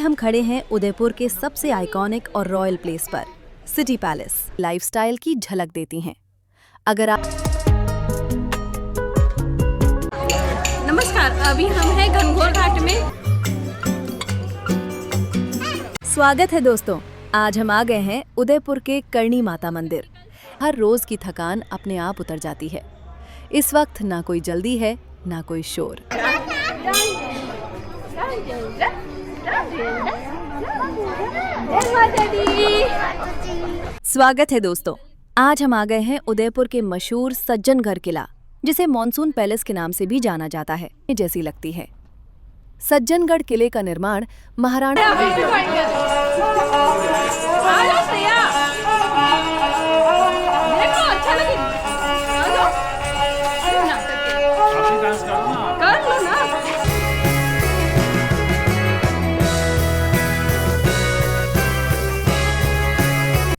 हम खड़े हैं उदयपुर के सबसे आइकॉनिक और रॉयल प्लेस पर, सिटी पैलेस। लाइफस्टाइल की झलक देती हैं। अगर आप नमस्कार, अभी हम हैं घनघोर घाट में। स्वागत है दोस्तों। आज हम आ गए हैं उदयपुर के करणी माता मंदिर। हर रोज की थकान अपने आप उतर जाती है। इस वक्त ना कोई जल्दी है, ना कोई शोर। स्वागत है दोस्तों। आज हम आ गए हैं उदयपुर के मशहूर सज्जनगढ़ किला, जिसे मॉनसून पैलेस के नाम से भी जाना जाता है, जैसी लगती है। सज्जनगढ़ किले का निर्माण महाराणा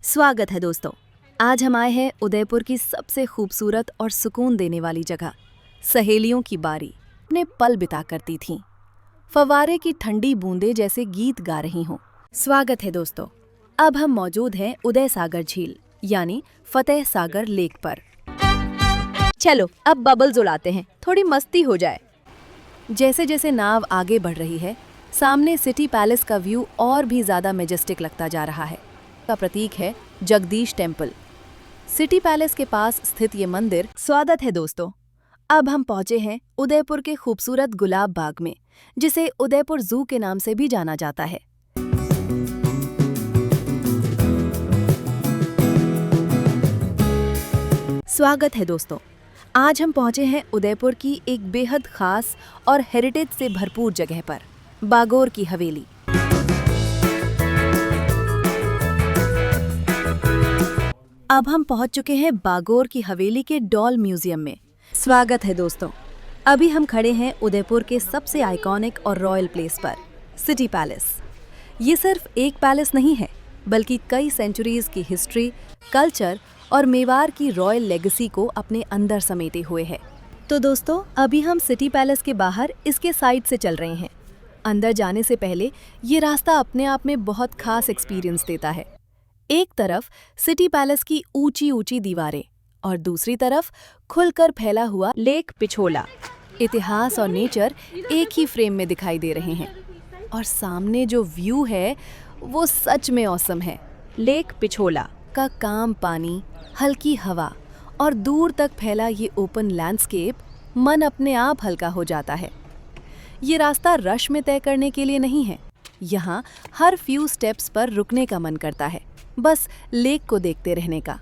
स्वागत है दोस्तों। आज हम आए हैं उदयपुर की सबसे खूबसूरत और सुकून देने वाली जगह। सहेलियों की बारी अपने पल बिता करती थीं। फव्वारे की ठंडी बूंदें जैसे गीत गा रही हों। स्वागत है दोस्तों। अब हम मौजूद हैं उदय सागर झील यानी फतेह सागर लेक पर। चलो अब बबल्स उड़ाते हैं, थोड़ी मस्ती हो जाए। जैसे जैसे नाव आगे बढ़ रही है, सामने सिटी पैलेस का व्यू और भी ज्यादा मेजेस्टिक लगता जा रहा है। का प्रतीक है जगदीश टेम्पल। सिटी पैलेस के पास स्थित ये मंदिर। स्वागत है दोस्तों। अब हम पहुंचे हैं उदयपुर के खूबसूरत गुलाब बाग में, जिसे उदयपुर जू के नाम से भी जाना जाता है। स्वागत है दोस्तों। आज हम पहुंचे हैं उदयपुर की एक बेहद खास और हेरिटेज से भरपूर जगह पर, बागोर की हवेली। अब हम पहुंच चुके हैं बागोर की हवेली के डॉल म्यूजियम में। स्वागत है दोस्तों। अभी हम खड़े हैं उदयपुर के सबसे आइकॉनिक और रॉयल प्लेस पर, सिटी पैलेस। ये सिर्फ एक पैलेस नहीं है, बल्कि कई सेंचुरीज की हिस्ट्री, कल्चर और मेवाड़ की रॉयल लेगेसी को अपने अंदर समेटे हुए है। तो दोस्तों, अभी हम सिटी पैलेस के बाहर इसके साइड से चल रहे हैं। अंदर जाने से पहले ये रास्ता अपने आप में बहुत खास एक्सपीरियंस देता है। एक तरफ सिटी पैलेस की ऊंची ऊंची दीवारें और दूसरी तरफ खुलकर फैला हुआ लेक पिछोला। इतिहास और नेचर एक ही फ्रेम में दिखाई दे रहे हैं, और सामने जो व्यू है वो सच में ऑसम है। लेक पिछोला का काम पानी, हल्की हवा और दूर तक फैला ये ओपन लैंडस्केप मन अपने आप हल्का हो जाता है। ये रास्ता रश में तय करने के लिए नहीं है। यहाँ हर फ्यू स्टेप्स पर रुकने का मन करता है, बस लेक को देखते रहने का।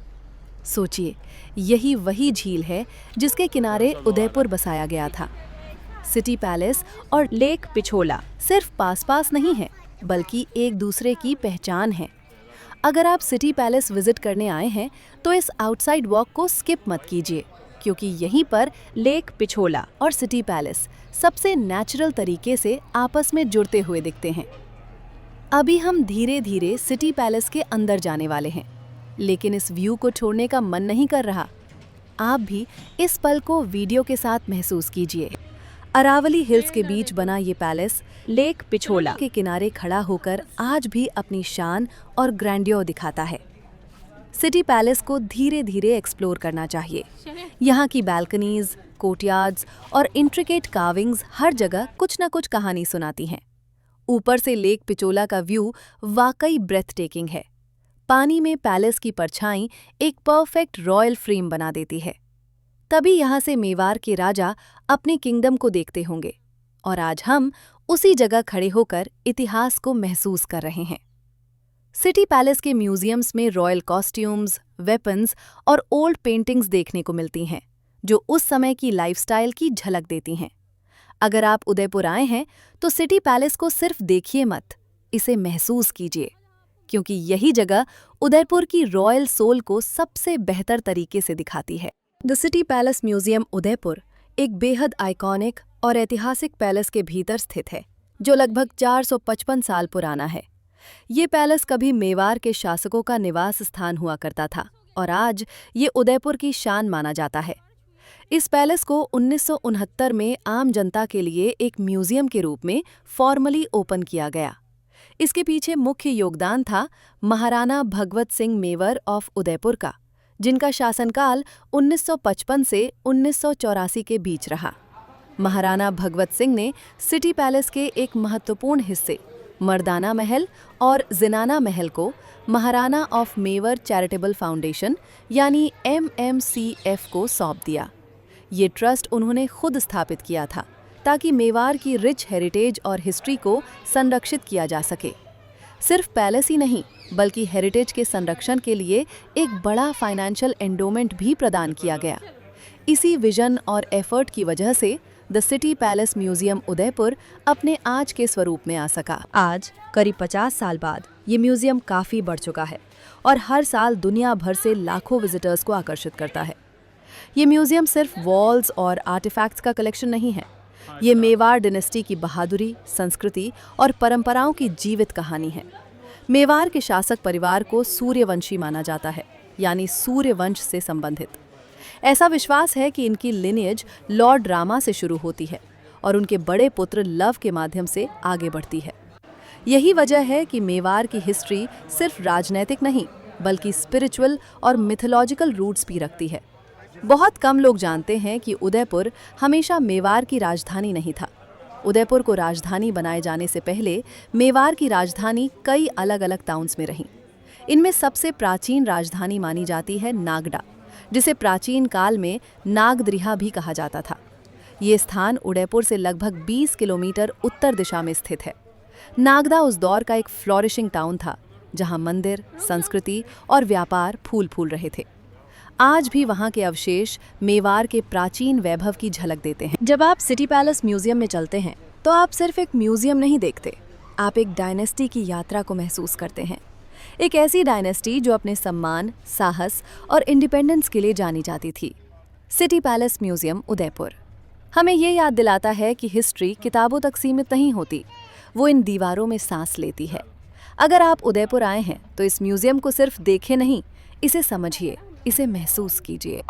सोचिए, यही वही झील है जिसके किनारे उदयपुर बसाया गया था। सिटी पैलेस और लेक पिछोला सिर्फ पास नहीं है, बल्कि एक दूसरे की पहचान है। अगर आप सिटी पैलेस विजिट करने आए हैं तो इस आउटसाइड वॉक को स्किप मत कीजिए, क्योंकि यहीं पर लेक पिछोला और सिटी पैलेस सबसे नेचुरल तरीके से आपस में जुड़ते हुए दिखते हैं। अभी हम धीरे धीरे सिटी पैलेस के अंदर जाने वाले हैं, लेकिन इस व्यू को छोड़ने का मन नहीं कर रहा। आप भी इस पल को वीडियो के साथ महसूस कीजिए। अरावली हिल्स के बीच बना ये पैलेस लेक पिछोला के किनारे खड़ा होकर आज भी अपनी शान और ग्रैंडियर दिखाता है। सिटी पैलेस को धीरे धीरे एक्सप्लोर करना चाहिए। यहाँ की बालकनीज, कोर्टयार्ड्स और इंट्रिकेट कार्विंग्स हर जगह कुछ न कुछ कहानी सुनाती हैं। ऊपर से लेक पिछोला का व्यू वाकई ब्रेथ टेकिंग है। पानी में पैलेस की परछाई एक परफेक्ट रॉयल फ्रेम बना देती है। तभी यहाँ से मेवाड़ के राजा अपने किंगडम को देखते होंगे, और आज हम उसी जगह खड़े होकर इतिहास को महसूस कर रहे हैं। सिटी पैलेस के म्यूजियम्स में रॉयल कॉस्ट्यूम्स, वेपन्स और ओल्ड पेंटिंग्स देखने को मिलती हैं, जो उस समय की लाइफस्टाइल की झलक देती हैं। अगर आप उदयपुर आए हैं तो सिटी पैलेस को सिर्फ देखिए मत, इसे महसूस कीजिए, क्योंकि यही जगह उदयपुर की रॉयल सोल को सबसे बेहतर तरीके से दिखाती है। The city palace museum Udaipur एक बेहद आइकॉनिक और ऐतिहासिक पैलेस के भीतर स्थित है, जो लगभग 455 साल पुराना है। ये पैलेस कभी मेवाड़ के शासकों का निवास स्थान हुआ करता था, और आज ये उदयपुर की शान माना जाता है। इस पैलेस को 1969 में आम जनता के लिए एक म्यूजियम के रूप में फॉर्मली ओपन किया गया। इसके पीछे मुख्य योगदान था महाराणा भगवत सिंह मेवर ऑफ उदयपुर का, जिनका शासनकाल 1955 से 1984 के बीच रहा। महाराणा भगवत सिंह ने सिटी पैलेस के एक महत्वपूर्ण हिस्से मर्दाना महल और जिनाना महल को महाराणा ऑफ मेवर चैरिटेबल फाउंडेशन यानी MMCF को सौंप दिया। ये ट्रस्ट उन्होंने खुद स्थापित किया था ताकि मेवाड़ की रिच हेरिटेज और हिस्ट्री को संरक्षित किया जा सके। सिर्फ पैलेस ही नहीं बल्कि हेरिटेज के संरक्षण के लिए एक बड़ा फाइनेंशियल एंडोमेंट भी प्रदान किया गया। इसी विजन और एफर्ट की वजह से the city palace museum Udaipur अपने आज के स्वरूप में आ सका। आज करीब 50 साल बाद ये म्यूजियम काफ़ी बढ़ चुका है और हर साल दुनिया भर से लाखों विजिटर्स को आकर्षित करता है। ये म्यूजियम सिर्फ वॉल्स और आर्टिफैक्ट्स का कलेक्शन नहीं है, ये मेवाड़ डिनेस्टी की बहादुरी, संस्कृति और परंपराओं की जीवित कहानी है। मेवाड़ के शासक परिवार को सूर्यवंशी माना जाता है, यानी सूर्यवंश से संबंधित। ऐसा विश्वास है कि इनकी लिनिएज लॉर्ड रामा से शुरू होती है और उनके बड़े पुत्र लव के माध्यम से आगे बढ़ती है। यही वजह है कि मेवाड़ की हिस्ट्री सिर्फ राजनैतिक नहीं बल्कि स्पिरिचुअल और मिथोलॉजिकल रूट्स भी रखती है। बहुत कम लोग जानते हैं कि उदयपुर हमेशा मेवाड़ की राजधानी नहीं था। उदयपुर को राजधानी बनाए जाने से पहले मेवाड़ की राजधानी कई अलग अलग टाउन्स में रहीं। इनमें सबसे प्राचीन राजधानी मानी जाती है नागदा, जिसे प्राचीन काल में नागद्रिहा भी कहा जाता था। ये स्थान उदयपुर से लगभग 20 किलोमीटर उत्तर दिशा में स्थित है। नागदा उस दौर का एक फ्लोरिशिंग टाउन था जहां मंदिर, संस्कृति और व्यापार फूल फूल रहे थे। आज भी वहां के अवशेष मेवाड़ के प्राचीन वैभव की झलक देते हैं। जब आप सिटी पैलेस म्यूजियम में चलते हैं तो आप सिर्फ एक म्यूजियम नहीं देखते, आप एक डायनेस्टी की यात्रा को महसूस करते हैं। एक ऐसी डायनेस्टी जो अपने सम्मान, साहस और इंडिपेंडेंस के लिए जानी जाती थी। सिटी पैलेस म्यूजियम उदयपुर हमें ये याद दिलाता है कि हिस्ट्री किताबों तक सीमित नहीं होती, वो इन दीवारों में सांस लेती है। अगर आप उदयपुर आए हैं तो इस म्यूजियम को सिर्फ देखें नहीं, इसे समझिए, इसे महसूस कीजिए।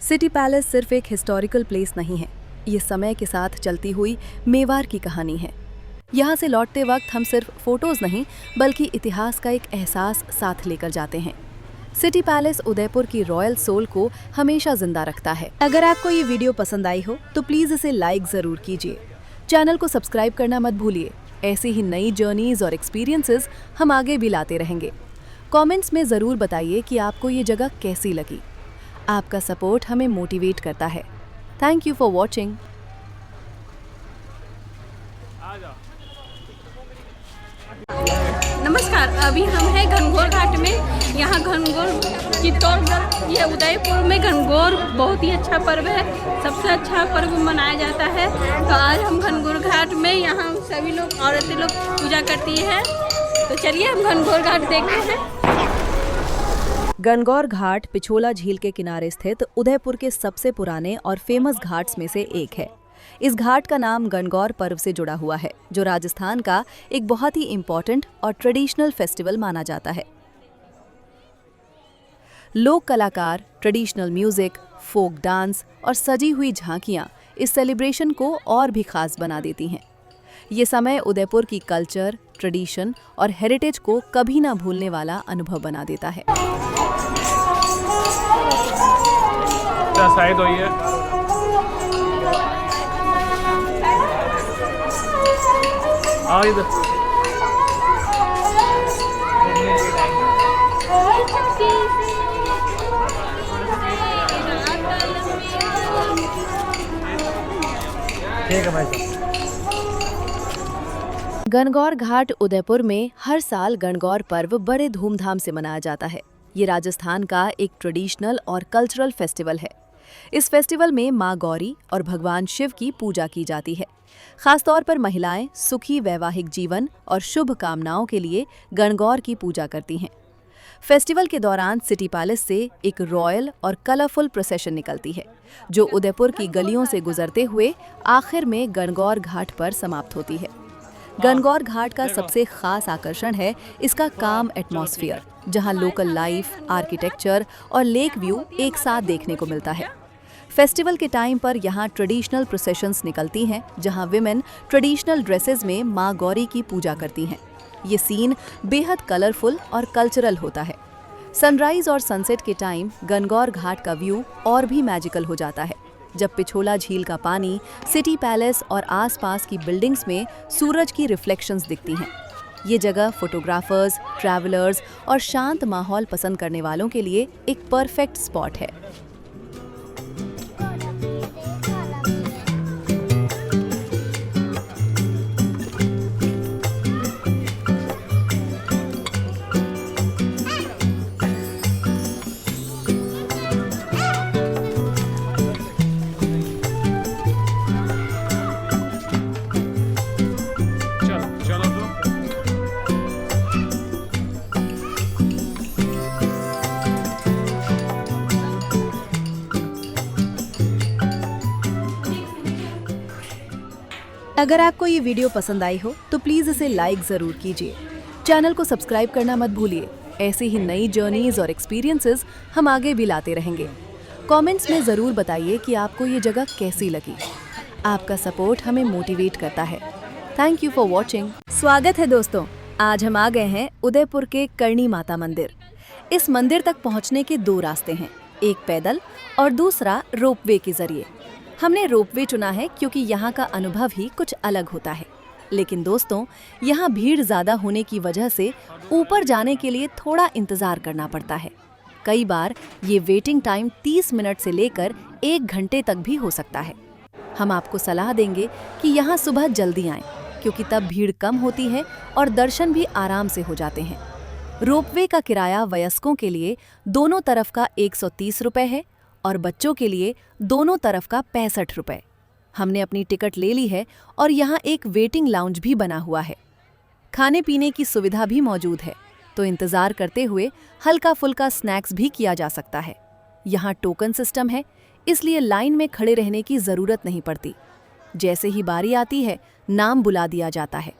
सिटी पैलेस सिर्फ एक हिस्टोरिकल प्लेस नहीं है, ये समय के साथ चलती हुई मेवाड़ की कहानी है। यहाँ से लौटते वक्त हम सिर्फ फोटोज नहीं बल्कि इतिहास का एक एहसास साथ लेकर जाते हैं। सिटी पैलेस उदयपुर की रॉयल सोल को हमेशा जिंदा रखता है। अगर आपको ये वीडियो पसंद आई हो तो प्लीज इसे लाइक जरूर कीजिए। चैनल को सब्सक्राइब करना मत भूलिए। ऐसी ही नई जर्नीज और एक्सपीरियंसेस हम आगे भी लाते रहेंगे। कमेंट्स में ज़रूर बताइए कि आपको ये जगह कैसी लगी। आपका सपोर्ट हमें मोटिवेट करता है। Thank you for watching. नमस्कार, अभी हम हैं घनघोर घाट में। यहाँ घनघोर चित्तौड़गढ़ ये उदयपुर में घनघोर बहुत ही अच्छा पर्व है, सबसे अच्छा पर्व मनाया जाता है। तो आज हम घनघोर घाट में यहाँ सभी लोग औरतें लोग पूजा करती है। तो चलिए हम घनघोर घाट देखते हैं। गणगौर घाट पिछोला झील के किनारे स्थित उदयपुर के सबसे पुराने और फेमस घाट्स में से एक है। इस घाट का नाम गणगौर पर्व से जुड़ा हुआ है, जो राजस्थान का एक बहुत ही इम्पोर्टेंट और ट्रेडिशनल फेस्टिवल माना जाता है। लोक कलाकार, ट्रेडिशनल म्यूजिक, फोक डांस और सजी हुई झांकियां इस सेलिब्रेशन को और भी खास बना देती हैं। ये समय उदयपुर की कल्चर, ट्रेडिशन और हेरिटेज को कभी ना भूलने वाला अनुभव बना देता है। शायद हुई है। ठीक है भाई साहब। गणगौर घाट उदयपुर में हर साल गणगौर पर्व बड़े धूमधाम से मनाया जाता है। ये राजस्थान का एक ट्रेडिशनल और कल्चरल फेस्टिवल है। इस फेस्टिवल में मां गौरी और भगवान शिव की पूजा की जाती है। खासतौर पर महिलाएं सुखी वैवाहिक जीवन और शुभ कामनाओं के लिए गणगौर की पूजा करती हैं। फेस्टिवल के दौरान सिटी पैलेस से एक रॉयल और कलरफुल प्रोसेशन निकलती है, जो उदयपुर की गलियों से गुजरते हुए आखिर में गणगौर घाट पर समाप्त होती है। गणगौर घाट का सबसे खास आकर्षण है इसका काम एटमॉस्फेयर, जहां लोकल लाइफ, आर्किटेक्चर और लेक व्यू एक साथ देखने को मिलता है। फेस्टिवल के टाइम पर यहाँ ट्रेडिशनल प्रोसेशंस निकलती हैं, जहां विमेन ट्रेडिशनल ड्रेसेस में मां गौरी की पूजा करती हैं। ये सीन बेहद कलरफुल और कल्चरल होता है। सनराइज और सनसेट के टाइम गणगौर घाट का व्यू और भी मैजिकल हो जाता है, जब पिछोला झील का पानी सिटी पैलेस और आसपास की बिल्डिंग्स में सूरज की रिफ्लेक्शंस दिखती हैं। ये जगह फोटोग्राफर्स, ट्रैवलर्स और शांत माहौल पसंद करने वालों के लिए एक परफेक्ट स्पॉट है। अगर आपको ये वीडियो पसंद आई हो तो प्लीज़ इसे लाइक ज़रूर कीजिए। चैनल को सब्सक्राइब करना मत भूलिए। ऐसी ही नई जर्नीज और एक्सपीरियंसेस हम आगे भी लाते रहेंगे। कमेंट्स में ज़रूर बताइए कि आपको ये जगह कैसी लगी। आपका सपोर्ट हमें मोटिवेट करता है। Thank you for watching. स्वागत है दोस्तों, आज हम आ गए हैं उदयपुर के करणी माता मंदिर। इस मंदिर तक पहुँचने के दो रास्ते हैं, एक पैदल और दूसरा रोपवे के जरिए। हमने रोपवे चुना है क्योंकि यहाँ का अनुभव ही कुछ अलग होता है। लेकिन दोस्तों, यहाँ भीड़ ज़्यादा होने की वजह से ऊपर जाने के लिए थोड़ा इंतज़ार करना पड़ता है। कई बार ये वेटिंग टाइम 30 मिनट से लेकर 1 घंटे तक भी हो सकता है। हम आपको सलाह देंगे कि यहाँ सुबह जल्दी आएं, क्योंकि तब भीड़ कम होती है और दर्शन भी आराम से हो जाते हैं। रोपवे का किराया वयस्कों के लिए दोनों तरफ का 130 रुपये है और बच्चों के लिए दोनों तरफ का 65 रुपये। हमने अपनी टिकट ले ली है और यहाँ एक वेटिंग लाउंज भी बना हुआ है। खाने पीने की सुविधा भी मौजूद है, तो इंतज़ार करते हुए हल्का फुल्का स्नैक्स भी किया जा सकता है। यहाँ टोकन सिस्टम है, इसलिए लाइन में खड़े रहने की ज़रूरत नहीं पड़ती। जैसे ही बारी आती है, नाम बुला दिया जाता है।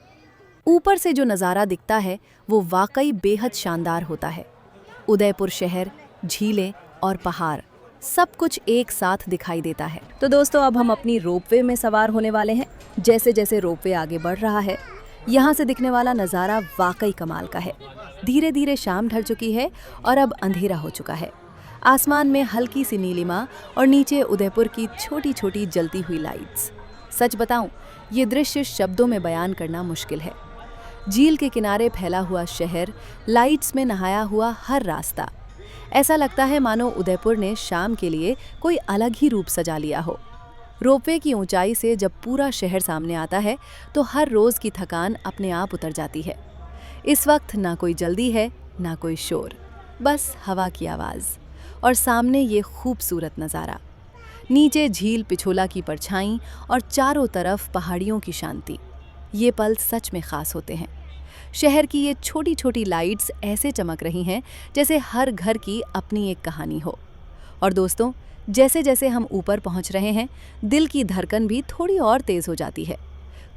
ऊपर से जो नज़ारा दिखता है वो वाकई बेहद शानदार होता है। उदयपुर शहर, झीलें और पहाड़ सब कुछ एक साथ दिखाई देता है। तो दोस्तों अब हम अपनी रोपवे में सवार होने वाले हैं। जैसे जैसे रोपवे आगे बढ़ रहा है, यहाँ से दिखने वाला नज़ारा वाकई कमाल का है। धीरे धीरे शाम ढल चुकी है और अब अंधेरा हो चुका है। आसमान में हल्की सी नीलिमा और नीचे उदयपुर की छोटी छोटी जलती हुई लाइट्स। सच बताऊं, ये दृश्य शब्दों में बयान करना मुश्किल है। झील के किनारे फैला हुआ शहर, लाइट्स में नहाया हुआ हर रास्ता, ऐसा लगता है मानो उदयपुर ने शाम के लिए कोई अलग ही रूप सजा लिया हो। रोपवे की ऊंचाई से जब पूरा शहर सामने आता है तो हर रोज की थकान अपने आप उतर जाती है। इस वक्त ना कोई जल्दी है, ना कोई शोर, बस हवा की आवाज़ और सामने ये खूबसूरत नज़ारा। नीचे झील पिछोला की परछाई और चारों तरफ पहाड़ियों की शांति। ये पल सच में ख़ास होते हैं। शहर की ये छोटी छोटी लाइट्स ऐसे चमक रही हैं जैसे हर घर की अपनी एक कहानी हो। और दोस्तों, जैसे जैसे हम ऊपर पहुंच रहे हैं, दिल की धड़कन भी थोड़ी और तेज़ हो जाती है।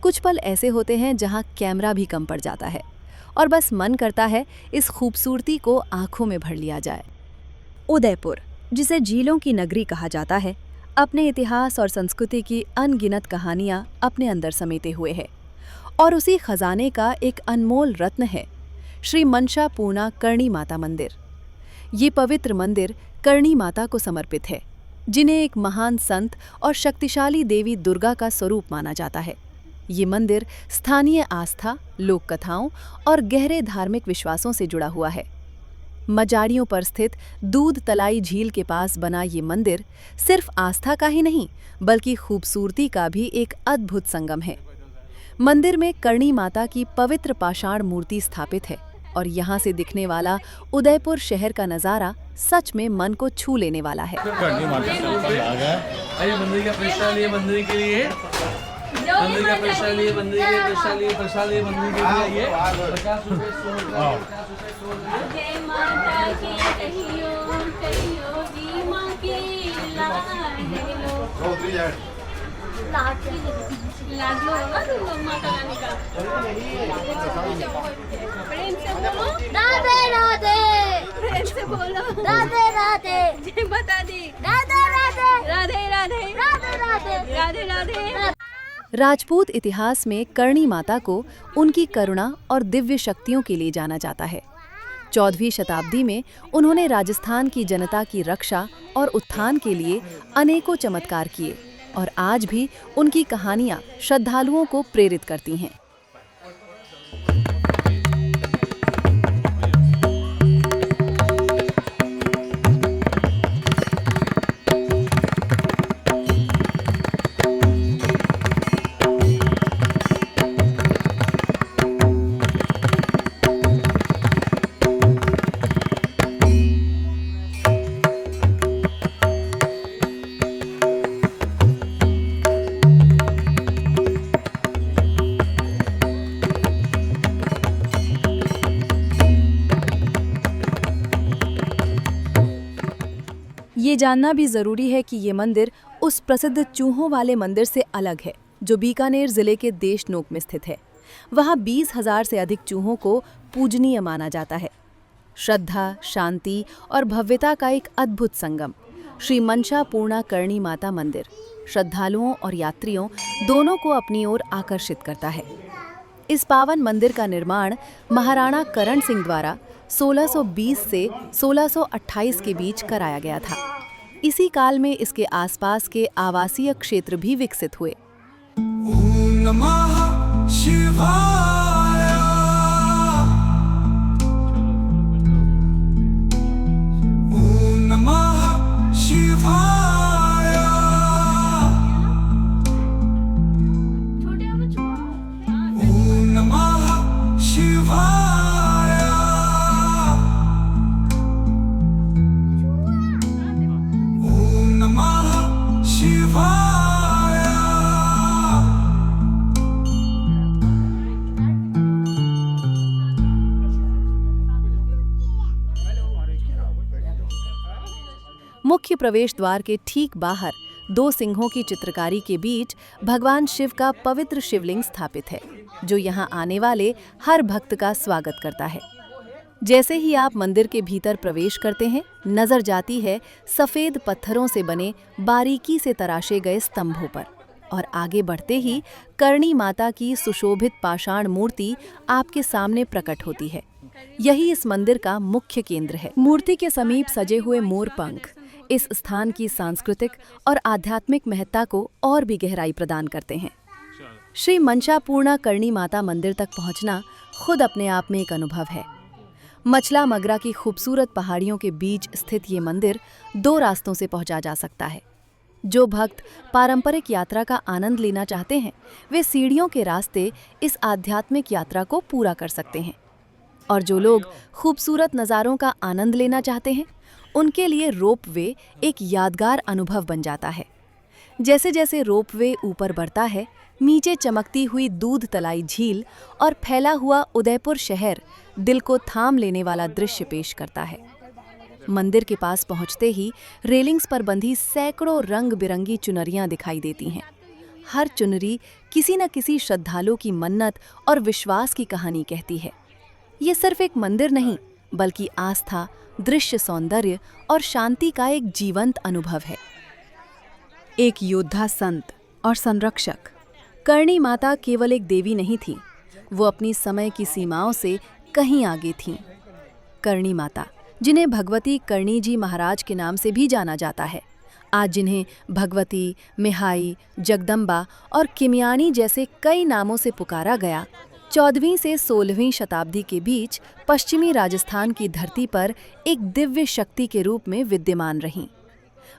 कुछ पल ऐसे होते हैं जहां कैमरा भी कम पड़ जाता है और बस मन करता है इस खूबसूरती को आंखों में भर लिया जाए। उदयपुर, जिसे झीलों की नगरी कहा जाता है, अपने इतिहास और संस्कृति की अनगिनत कहानियां अपने अंदर समेटे हुए है और उसी खजाने का एक अनमोल रत्न है श्री मनसा पूर्णा करणी माता मंदिर। ये पवित्र मंदिर करणी माता को समर्पित है, जिन्हें एक महान संत और शक्तिशाली देवी दुर्गा का स्वरूप माना जाता है। ये मंदिर स्थानीय आस्था, लोक कथाओं और गहरे धार्मिक विश्वासों से जुड़ा हुआ है। मजाड़ियों पर स्थित दूध तलाई झील के पास बना ये मंदिर सिर्फ आस्था का ही नहीं, बल्कि खूबसूरती का भी एक अद्भुत संगम है। मंदिर में करणी माता की पवित्र पाषाण मूर्ति स्थापित है और यहाँ से दिखने वाला उदयपुर शहर का नज़ारा सच में मन को छू लेने वाला है। करणी माता अरे मंदिर का प्रसाद लिए मंदिर के लिए, मंदिर का प्रसाद लिए मंदिर के प्रसाद लिए प्रसाद लिए मंदिर के लिए 50 रुपए। जय माता की कहियो कहियो जी मां की लागलो लागलो माता रानी का प्रेम से बोलो, राधे राधे, प्रेम से बोलो, राधे राधे, जय माता दी, राधे राधे, राधे राधे, राधे राधे, राधे राधे। राजपूत इतिहास में करणी माता को उनकी करुणा और दिव्य शक्तियों के लिए जाना जाता है। 14वीं शताब्दी में उन्होंने राजस्थान की जनता की रक्षा और उत्थान के लिए अनेकों चमत्कार किए और आज भी उनकी कहानियां श्रद्धालुओं को प्रेरित करती हैं। ये जानना भी ज़रूरी है कि ये मंदिर उस प्रसिद्ध चूहों वाले मंदिर से अलग है जो बीकानेर ज़िले के देशनोक में स्थित है। वहाँ 20,000 से अधिक चूहों को पूजनीय माना जाता है। श्रद्धा, शांति और भव्यता का एक अद्भुत संगम श्री मनसा पूर्णा करणी माता मंदिर श्रद्धालुओं और यात्रियों दोनों को अपनी ओर आकर्षित करता है। इस पावन मंदिर का निर्माण महाराणा करण सिंह द्वारा 1620 से 1628 के बीच कराया गया था। इसी काल में इसके आसपास के आवासीय क्षेत्र भी विकसित हुए। ओम नमः शिवाय, ओम नमः शिवाय, ओम नमः शिवाय, ओम नमः शिवाय। मुख्य प्रवेश द्वार के ठीक बाहर 2 सिंहों की चित्रकारी के बीच भगवान शिव का पवित्र शिवलिंग स्थापित है, जो यहाँ आने वाले हर भक्त का स्वागत करता है। जैसे ही आप मंदिर के भीतर प्रवेश करते हैं, नजर जाती है सफेद पत्थरों से बने बारीकी से तराशे गए स्तंभों पर, और आगे बढ़ते ही करणी माता की सुशोभित पाषाण मूर्ति आपके सामने प्रकट होती है। यही इस मंदिर का मुख्य केंद्र है। मूर्ति के समीप सजे हुए मोर पंख इस स्थान की सांस्कृतिक और आध्यात्मिक महत्ता को और भी गहराई प्रदान करते हैं। श्री मनशापूर्णा करणी माता मंदिर तक पहुंचना खुद अपने आप में एक अनुभव है। मचला मगरा की खूबसूरत पहाड़ियों के बीच स्थित ये मंदिर 2 रास्तों से पहुंचा जा सकता है। जो भक्त पारंपरिक यात्रा का आनंद लेना चाहते हैं, वे सीढ़ियों के रास्ते इस आध्यात्मिक यात्रा को पूरा कर सकते हैं, और जो लोग खूबसूरत नज़ारों का आनंद लेना चाहते हैं, उनके लिए रोपवे एक यादगार अनुभव बन जाता है। जैसे जैसे रोपवे ऊपर बढ़ता है, नीचे चमकती हुई दूध तलाई झील और फैला हुआ उदयपुर शहर दिल को थाम लेने वाला दृश्य पेश करता है। मंदिर के पास पहुंचते ही रेलिंग्स पर बंधी सैकड़ों रंग बिरंगी चुनरियां दिखाई देती हैं। हर चुनरी किसी न किसी श्रद्धालु की मन्नत और विश्वास की कहानी कहती है। ये सिर्फ एक मंदिर नहीं, बल्कि आस्था, दृश्य सौंदर्य और शांति का एक जीवंत अनुभव है। एक योद्धा, संत और संरक्षक, करणी माता केवल एक देवी नहीं थी, वो अपनी समय की सीमाओं से कहीं आगे थीं। करणी माता, जिन्हें भगवती करणी जी महाराज के नाम से भी जाना जाता है, आज जिन्हें भगवती, मिहाई, जगदम्बा और किमियानी जैसे कई नामों से पुकारा गया, 14वीं से 16वीं शताब्दी के बीच पश्चिमी राजस्थान की धरती पर एक दिव्य शक्ति के रूप में विद्यमान रहीं।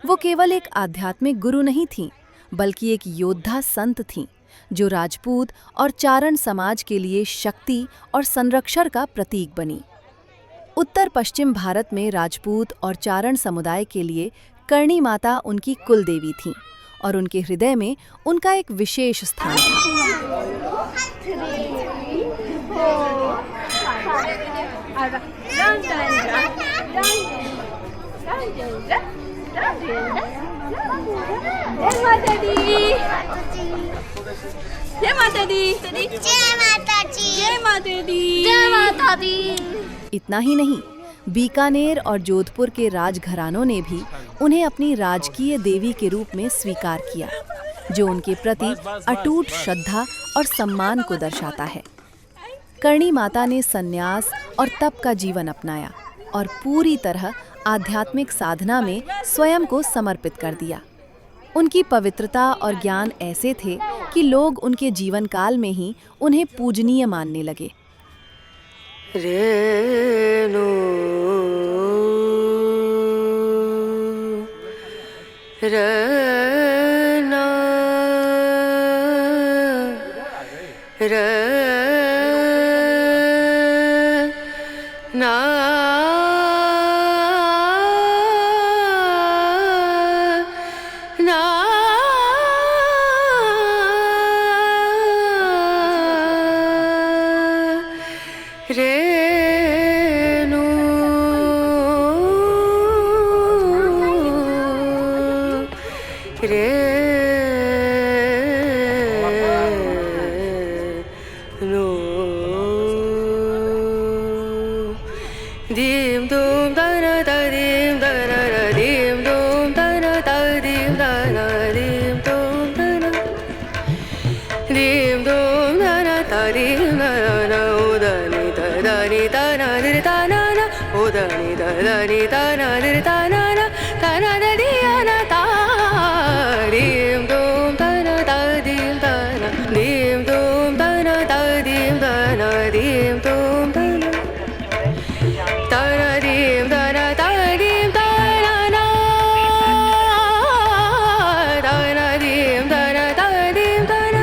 वो केवल एक आध्यात्मिक गुरु नहीं थीं, बल्कि एक योद्धा संत थीं, जो राजपूत और चारण समाज के लिए शक्ति और संरक्षण का प्रतीक बनी। उत्तर पश्चिम भारत में राजपूत और चारण समुदाय के लिए करणी माता उनकी कुल देवी थीं, और उनके हृदय में उनका एक विशेष स्थान था। जय माता दी, जय माता दी, जय माता जी, जय माता दी, जय माता दी। इतना ही नहीं, बीकानेर और जोधपुर के राजघरानों ने भी उन्हें अपनी राजकीय देवी के रूप में स्वीकार किया, जो उनके प्रति अटूट श्रद्धा और सम्मान को दर्शाता है। करणी माता ने संन्यास और तप का जीवन अपनाया और पूरी तरह आध्यात्मिक साधना में स्वयं को समर्पित कर दिया। उनकी पवित्रता और ज्ञान ऐसे थे कि लोग उनके जीवन काल में ही उन्हें पूजनीय मानने लगे। रेणु रना रना रेणु रेणु दीम दूम दना दीम दना दीम दूम दना दीम दना दीम दूम दना दीम दूम दना दीम दना उदनी दनी दना दना उदनी दनी दना दना दना दियाना ता दीम दूम दना दीम दना दीम दूम दना दीम दना दीम दूम दना दीम दना दीम दना ना दना दीम दना दीम दना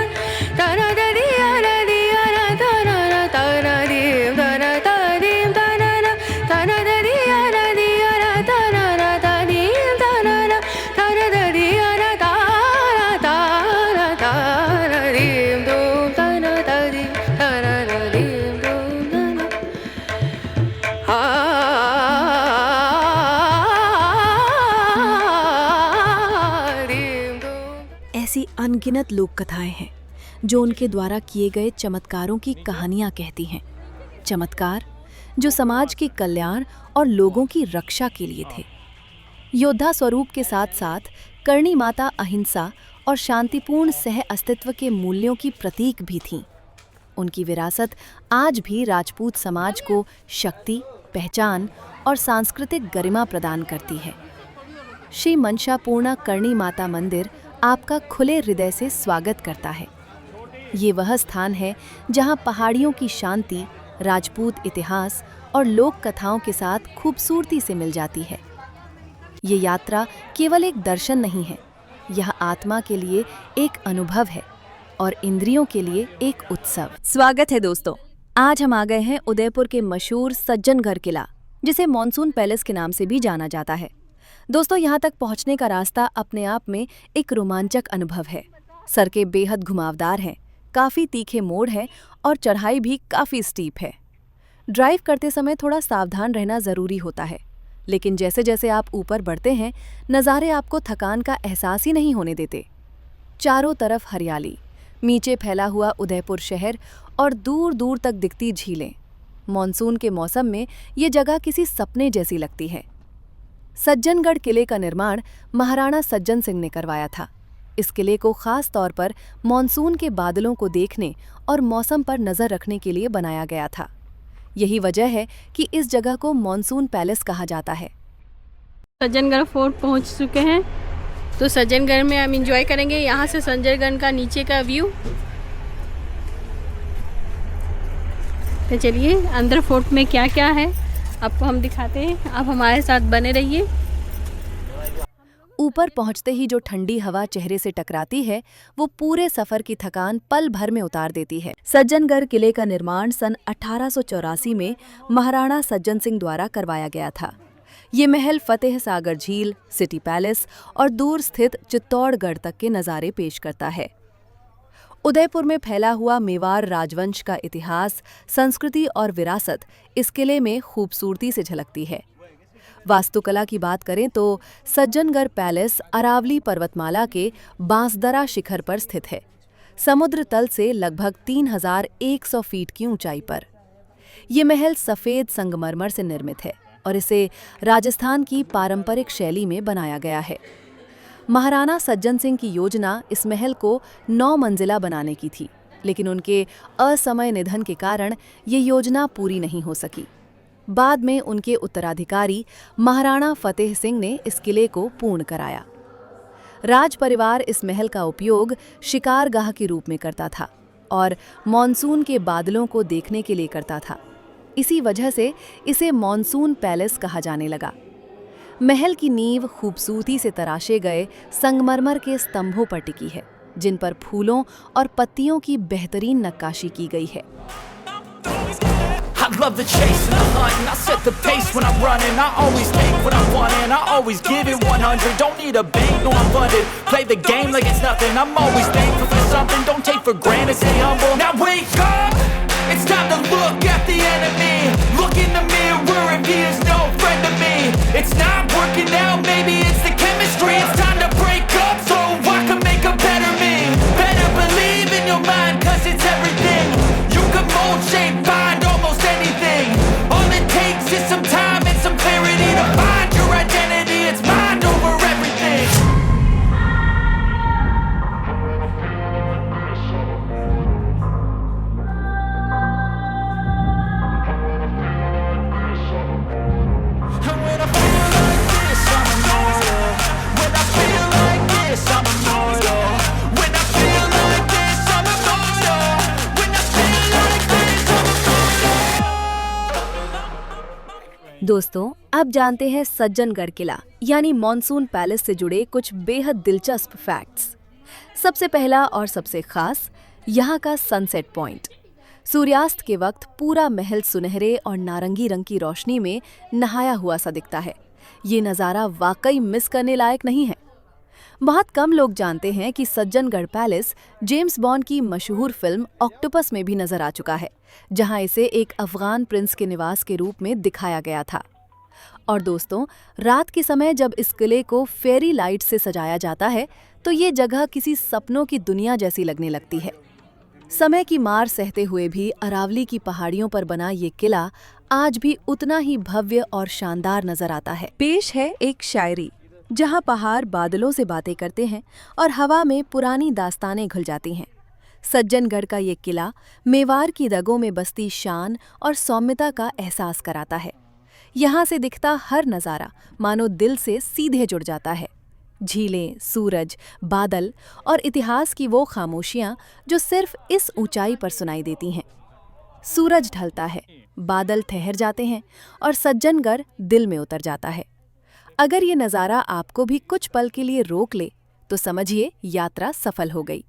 दना दियाना दियाना दना दना दीम दना दीम दना दना दियाना दियाना दना दीम दना दना दियाना दना दना दीम दूम दना दीम दना दीम दूम दना ऐसी अनगिनत लोक कथाएं हैं जो उनके द्वारा किए गए चमत्कारों की कहानियां कहती हैं। चमत्कार जो समाज के कल्याण और लोगों की रक्षा के लिए थे। योद्धा स्वरूप के साथ साथ करणी माता अहिंसा और शांतिपूर्ण सह अस्तित्व के मूल्यों की प्रतीक भी थीं। उनकी विरासत आज भी राजपूत समाज को शक्ति, पहचान और सांस्कृतिक गरिमा प्रदान करती है। श्री मनशापूर्णा करणी माता मंदिर आपका खुले हृदय से स्वागत करता है। ये वह स्थान है जहां पहाड़ियों की शांति, राजपूत इतिहास और लोक कथाओं के साथ खूबसूरती से मिल जाती है। ये यात्रा केवल एक दर्शन नहीं है, यह आत्मा के लिए एक अनुभव है और इंद्रियों के लिए एक उत्सव। स्वागत है दोस्तों, आज हम आ गए हैं उदयपुर के मशहूर सज्जनगढ़ किला, जिसे मॉनसून पैलेस के नाम से भी जाना जाता है। दोस्तों, यहाँ तक पहुँचने का रास्ता अपने आप में एक रोमांचक अनुभव है। सड़कें बेहद घुमावदार हैं, काफ़ी तीखे मोड़ हैं और चढ़ाई भी काफ़ी स्टीप है। ड्राइव करते समय थोड़ा सावधान रहना ज़रूरी होता है, लेकिन जैसे जैसे आप ऊपर बढ़ते हैं, नज़ारे आपको थकान का एहसास ही नहीं होने देते। चारों तरफ हरियाली, नीचे फैला हुआ उदयपुर शहर और दूर दूर तक दिखती झीलें। मॉनसून के मौसम में ये जगह किसी सपने जैसी लगती है। सज्जनगढ़ किले का निर्माण महाराणा सज्जन सिंह ने करवाया था। इस किले को खास तौर पर मॉनसून के बादलों को देखने और मौसम पर नज़र रखने के लिए बनाया गया था। यही वजह है कि इस जगह को मॉनसून पैलेस कहा जाता है। सज्जनगढ़ फोर्ट पहुंच चुके हैं, तो सज्जनगढ़ में हम एंजॉय करेंगे यहाँ से सज्जनगढ़ का नीचे का व्यू। तो चलिए अंदर फोर्ट में क्या क्या है आपको हम दिखाते हैं, आप हमारे साथ बने रहिए। ऊपर पहुंचते ही जो ठंडी हवा चेहरे से टकराती है, वो पूरे सफर की थकान पल भर में उतार देती है। सज्जनगढ़ किले का निर्माण सन 1884 में महाराणा सज्जन सिंह द्वारा करवाया गया था। ये महल फतेह सागर झील, सिटी पैलेस और दूर स्थित चित्तौड़गढ़ तक के नज़ारे पेश करता है। उदयपुर में फैला हुआ मेवाड़ राजवंश का इतिहास, संस्कृति और विरासत इस किले में खूबसूरती से झलकती है। वास्तुकला की बात करें तो सज्जनगढ़ पैलेस अरावली पर्वतमाला के बांसदरा शिखर पर स्थित है, समुद्र तल से लगभग 3100 फीट की ऊंचाई पर। ये महल सफ़ेद संगमरमर से निर्मित है और इसे राजस्थान की पारंपरिक शैली में बनाया गया है। महाराणा सज्जन सिंह की योजना इस महल को 9 मंजिला बनाने की थी, लेकिन उनके असमय निधन के कारण ये योजना पूरी नहीं हो सकी। बाद में उनके उत्तराधिकारी महाराणा फतेह सिंह ने इस किले को पूर्ण कराया। राज परिवार इस महल का उपयोग शिकारगाह के रूप में करता था और मॉनसून के बादलों को देखने के लिए करता था। इसी वजह से इसे मॉनसून पैलेस कहा जाने लगा। महल की नींव खूबसूरती से तराशे गए संगमरमर के स्तंभों पर टिकी है, जिन पर फूलों और पत्तियों की बेहतरीन नक्काशी की गई है। I love the chase and the hunt, and I set the pace when I'm running. I always take what I want and I always give it 100. Don't need a bank, no I'm funded. Play the game like it's nothing. I'm always thankful for something. Don't take for granted, stay humble. Now wake up, it's time to look at the enemy. Look in the mirror if he is no friend to me. It's not working out, maybe it's the chemistry. It's time to break up so I can make a better me. Better believe in your mind, cause it's everything. You can mold, shape, find almost anything. All it takes is some time and some clarity to find your identity. It's mind over everything. And when I feel like this, I'm immortal. When I feel like this, I'm immortal. When I feel like this, I'm immortal. When I feel like this, I'm immortal. दोस्तों, अब जानते हैं सज्जनगढ़ किला यानी monsoon palace से जुड़े कुछ बेहद दिलचस्प फैक्ट्स। सबसे पहला और सबसे खास, यहाँ का सनसेट पॉइंट। सूर्यास्त के वक्त पूरा महल सुनहरे और नारंगी रंग की रोशनी में नहाया हुआ सा दिखता है। ये नज़ारा वाकई मिस करने लायक नहीं है। बहुत कम लोग जानते हैं कि सज्जनगढ़ पैलेस जेम्स बॉन्ड की मशहूर फिल्म ऑक्टोपस में भी नजर आ चुका है, जहां इसे एक अफगान प्रिंस के निवास के रूप में दिखाया गया था। और दोस्तों, रात के समय जब इस किले को फेरी लाइट से सजाया जाता है तो ये जगह किसी सपनों की दुनिया जैसी लगने लगती है। समय की मार सहते हुए भी अरावली की पहाड़ियों पर बना ये किला आज भी उतना ही भव्य और शानदार नजर आता है। पेश है एक शायरी जहाँ पहाड़ बादलों से बातें करते हैं और हवा में पुरानी दास्तानें घुल जाती हैं। सज्जनगढ़ का ये किला मेवाड़ की रगों में बसती शान और सौम्यता का एहसास कराता है। यहाँ से दिखता हर नज़ारा मानो दिल से सीधे जुड़ जाता है। झीलें, सूरज, बादल और इतिहास की वो खामोशियाँ जो सिर्फ इस ऊंचाई पर सुनाई देती हैं। सूरज ढलता है, बादल ठहर जाते हैं और सज्जनगढ़ दिल में उतर जाता है। अगर ये नज़ारा आपको भी कुछ पल के लिए रोक ले तो समझिए यात्रा सफल हो गई।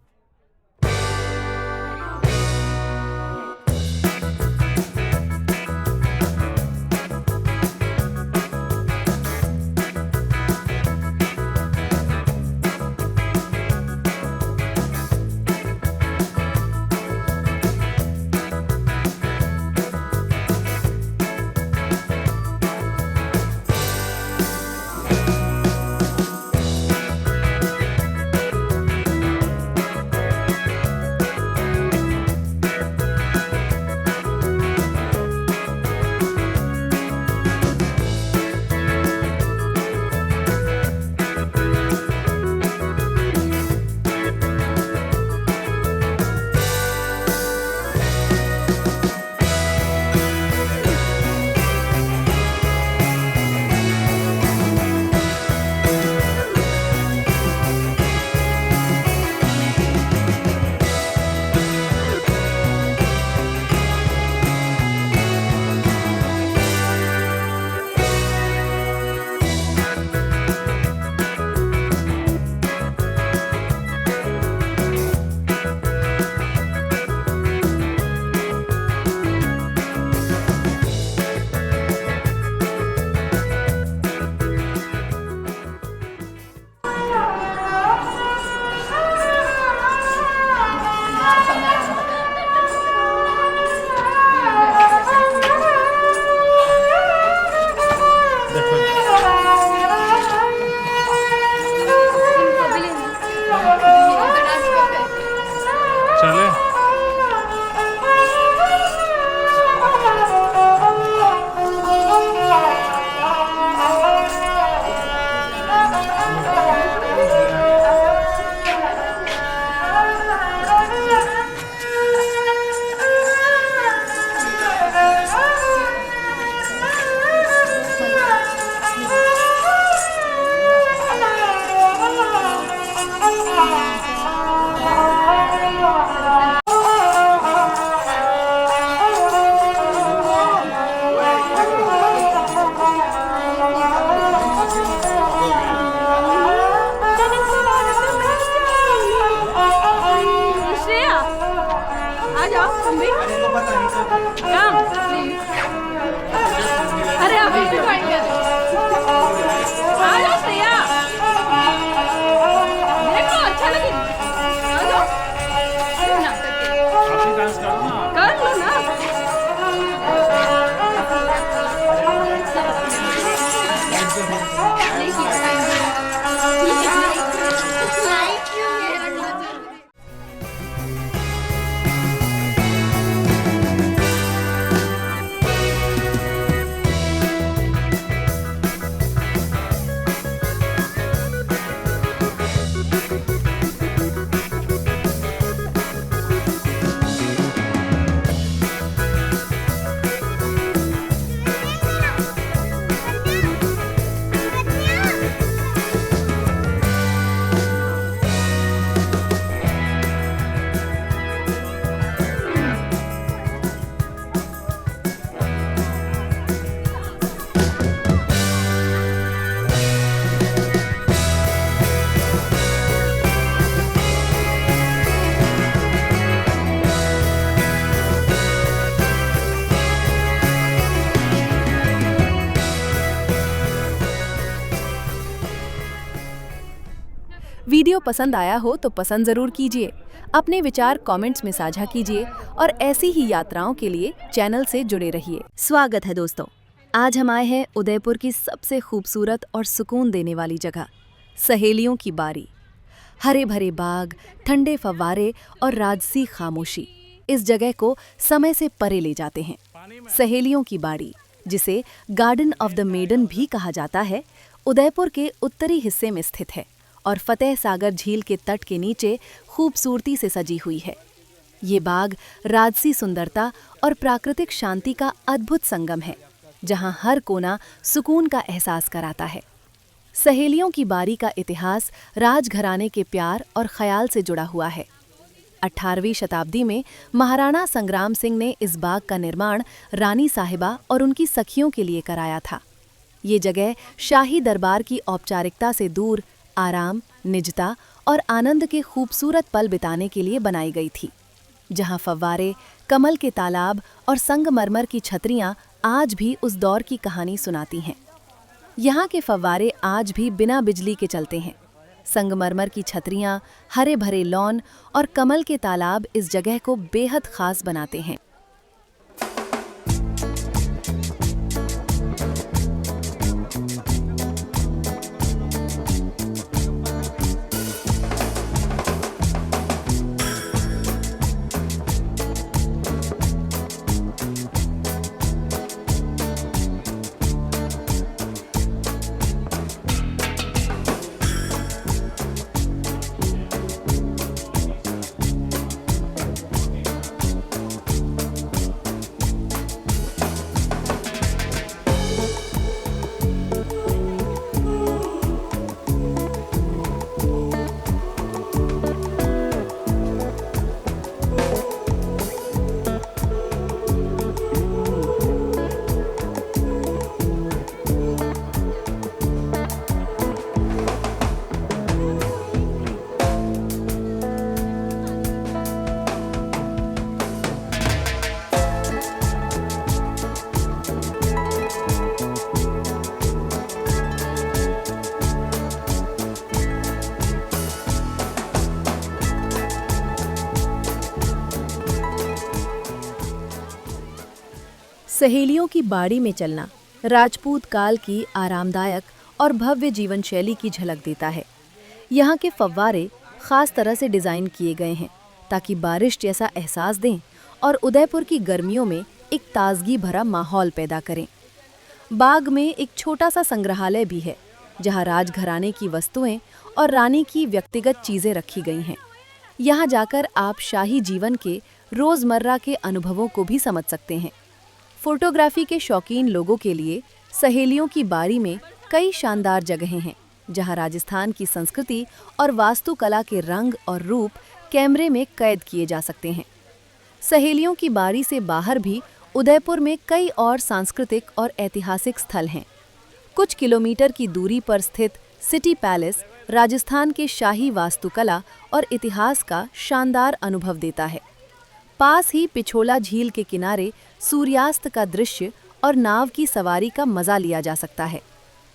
वीडियो पसंद आया हो तो पसंद जरूर कीजिए, अपने विचार कमेंट्स में साझा कीजिए और ऐसी ही यात्राओं के लिए चैनल से जुड़े रहिए। स्वागत है दोस्तों, आज हम आए हैं उदयपुर की सबसे खूबसूरत और सुकून देने वाली जगह, सहेलियों की बारी। हरे भरे बाग, ठंडे फव्वारे और राजसी खामोशी इस जगह को समय से परे ले जाते हैं। सहेलियों की बाड़ी, जिसे गार्डन ऑफ द मेडन भी कहा जाता है, उदयपुर के उत्तरी हिस्से में स्थित है और फतेह सागर झील के तट के नीचे खूबसूरती से सजी हुई है। ये बाग राजसी सुंदरता और प्राकृतिक शांति का अद्भुत संगम है, जहां हर कोना सुकून का एहसास कराता है। सहेलियों की बारी का इतिहास राजघराने के प्यार और ख्याल से जुड़ा हुआ है। 18वीं शताब्दी में महाराणा संग्राम सिंह ने इस बाग का निर्माण रानी साहिबा और उनकी सखियों के लिए कराया था। ये जगह शाही दरबार की औपचारिकता से दूर आराम, निजता और आनंद के खूबसूरत पल बिताने के लिए बनाई गई थी, जहां फव्वारे, कमल के तालाब और संगमरमर की छतरियां आज भी उस दौर की कहानी सुनाती हैं। यहाँ के फव्वारे आज भी बिना बिजली के चलते हैं। संगमरमर की छतरियां, हरे भरे लॉन और कमल के तालाब इस जगह को बेहद खास बनाते हैं। सहेलियों की बाड़ी में चलना राजपूत काल की आरामदायक और भव्य जीवन शैली की झलक देता है। यहाँ के फव्वारे खास तरह से डिज़ाइन किए गए हैं ताकि बारिश जैसा एहसास दें और उदयपुर की गर्मियों में एक ताजगी भरा माहौल पैदा करें। बाग में एक छोटा सा संग्रहालय भी है, जहाँ राजघराने की वस्तुएं और रानी की व्यक्तिगत चीज़ें रखी गई हैं। यहाँ जाकर आप शाही जीवन के रोज़मर्रा के अनुभवों को भी समझ सकते हैं। फोटोग्राफी के शौकीन लोगों के लिए सहेलियों की बारी में कई शानदार जगहें हैं, जहां राजस्थान की संस्कृति और वास्तुकला के रंग और रूप कैमरे में कैद किए जा सकते हैं। सहेलियों की बारी से बाहर भी उदयपुर में कई और सांस्कृतिक और ऐतिहासिक स्थल हैं। कुछ किलोमीटर की दूरी पर स्थित सिटी पैलेस राजस्थान के शाही वास्तुकला और इतिहास का शानदार अनुभव देता है। पास ही पिछोला झील के किनारे सूर्यास्त का दृश्य और नाव की सवारी का मजा लिया जा सकता है।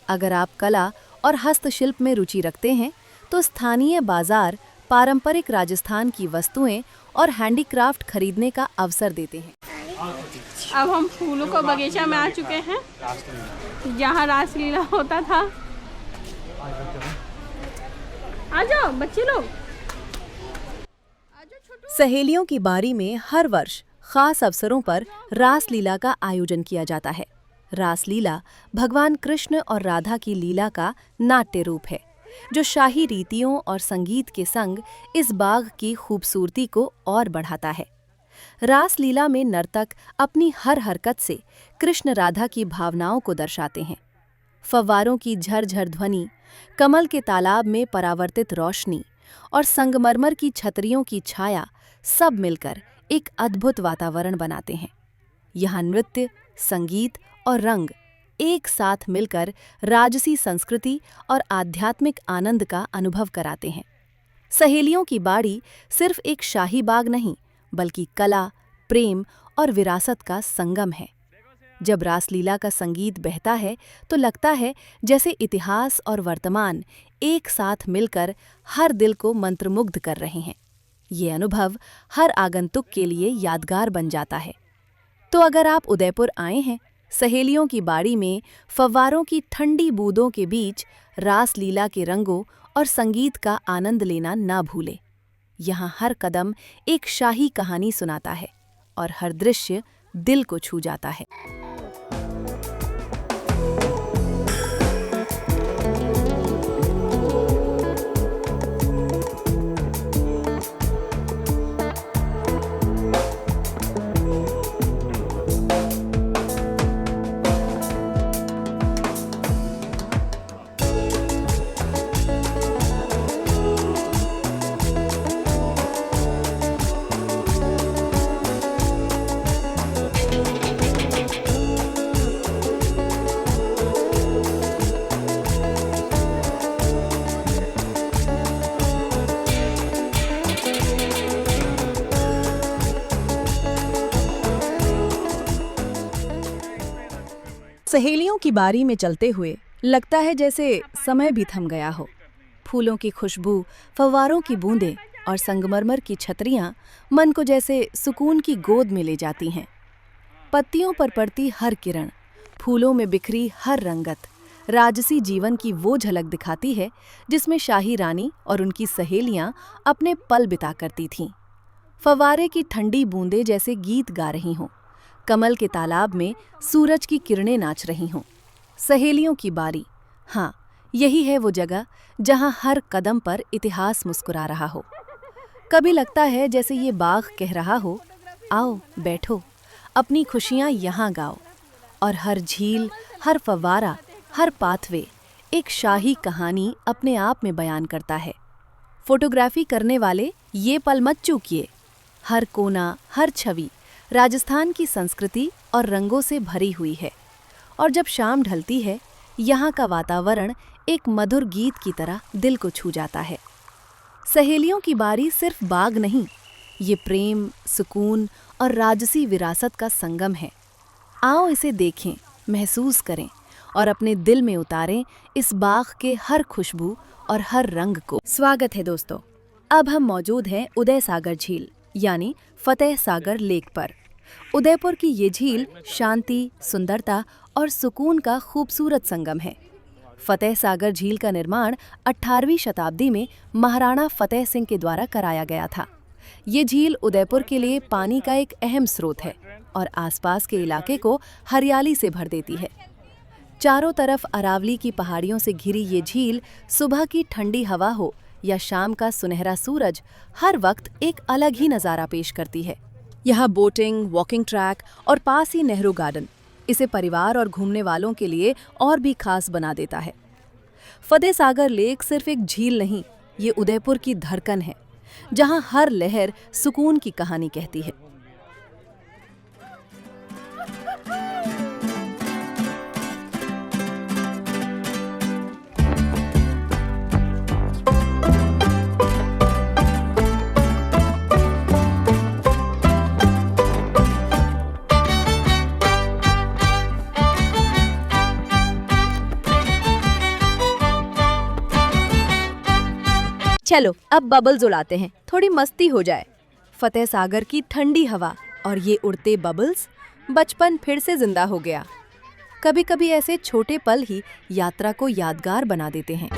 अगर आप कला और हस्तशिल्प में रुचि रखते हैं तो स्थानीय बाजार पारंपरिक राजस्थान की वस्तुएं और हैंडीक्राफ्ट खरीदने का अवसर देते हैं। अब हम फूलों को बगीचा में आ चुके हैं, जहाँ रासलीला होता था। आ जाओ बच्चे लोग। सहेलियों की बारी में हर वर्ष खास अवसरों पर रासलीला का आयोजन किया जाता है। रासलीला भगवान कृष्ण और राधा की लीला का नाट्य रूप है, जो शाही रीतियों और संगीत के संग इस बाग की खूबसूरती को और बढ़ाता है। रासलीला में नर्तक अपनी हर हरकत से कृष्ण राधा की भावनाओं को दर्शाते हैं। फव्वारों की झरझर ध्वनि, कमल के तालाब में परावर्तित रोशनी और संगमरमर की छतरियों की छाया सब मिलकर एक अद्भुत वातावरण बनाते हैं। यहाँ नृत्य, संगीत और रंग एक साथ मिलकर राजसी संस्कृति और आध्यात्मिक आनंद का अनुभव कराते हैं। सहेलियों की बाड़ी सिर्फ एक शाही बाग नहीं, बल्कि कला, प्रेम और विरासत का संगम है। जब रासलीला का संगीत बहता है तो लगता है जैसे इतिहास और वर्तमान एक साथ मिलकर हर दिल को मंत्रमुग्ध कर रहे हैं। ये अनुभव हर आगंतुक के लिए यादगार बन जाता है। तो अगर आप उदयपुर आए हैं, सहेलियों की बाड़ी में फव्वारों की ठंडी बूंदों के बीच रासलीला के रंगों और संगीत का आनंद लेना ना भूलें। यहाँ हर कदम एक शाही कहानी सुनाता है और हर दृश्य दिल को छू जाता है। सहेलियों की बारी में चलते हुए लगता है जैसे समय भी थम गया हो। फूलों की खुशबू, फव्वारों की बूंदें और संगमरमर की छतरियां मन को जैसे सुकून की गोद में ले जाती हैं। पत्तियों पर पड़ती हर किरण, फूलों में बिखरी हर रंगत राजसी जीवन की वो झलक दिखाती है जिसमें शाही रानी और उनकी सहेलियां अपने पल बिता करती थीं। फव्वारे की ठंडी बूंदें जैसे गीत गा रही हों, कमल के तालाब में सूरज की किरणें नाच रही हों। सहेलियों की बारी, हाँ, यही है वो जगह जहाँ हर कदम पर इतिहास मुस्कुरा रहा हो। कभी लगता है जैसे ये बाग कह रहा हो, आओ बैठो, अपनी खुशियाँ यहाँ गाओ। और हर झील, हर फव्वारा, हर पाथवे एक शाही कहानी अपने आप में बयान करता है। फोटोग्राफी करने वाले ये पल मत चूकिए। हर कोना, हर छवि राजस्थान की संस्कृति और रंगों से भरी हुई है। और जब शाम ढलती है, यहाँ का वातावरण एक मधुर गीत की तरह दिल को छू जाता है। सहेलियों की बारी सिर्फ बाग नहीं, ये प्रेम, सुकून और राजसी विरासत का संगम है। आओ इसे देखें, महसूस करें और अपने दिल में उतारें इस बाग के हर खुशबू और हर रंग को। स्वागत है दोस्तों, अब हम मौजूद हैं उदय सागर झील यानी फतेह सागर लेक पर। उदयपुर की ये झील शांति, सुंदरता और सुकून का खूबसूरत संगम है। फतेह सागर झील का निर्माण 18वीं शताब्दी में महाराणा फतेह सिंह के द्वारा कराया गया था। ये झील उदयपुर के लिए पानी का एक अहम स्रोत है और आसपास के इलाके को हरियाली से भर देती है। चारों तरफ अरावली की पहाड़ियों से घिरी ये झील सुबह की ठंडी हवा हो या शाम का सुनहरा सूरज, हर वक्त एक अलग ही नज़ारा पेश करती है। यहाँ बोटिंग, वॉकिंग ट्रैक और पास ही नेहरू गार्डन इसे परिवार और घूमने वालों के लिए और भी खास बना देता है। फतेह सागर लेक सिर्फ एक झील नहीं, ये उदयपुर की धड़कन है, जहाँ हर लहर सुकून की कहानी कहती है। चलो अब बबल्स उड़ाते हैं, थोड़ी मस्ती हो जाए। फतेह सागर की ठंडी हवा और ये उड़ते बबल्स, बचपन फिर से जिंदा हो गया। कभी कभी ऐसे छोटे पल ही यात्रा को यादगार बना देते हैं।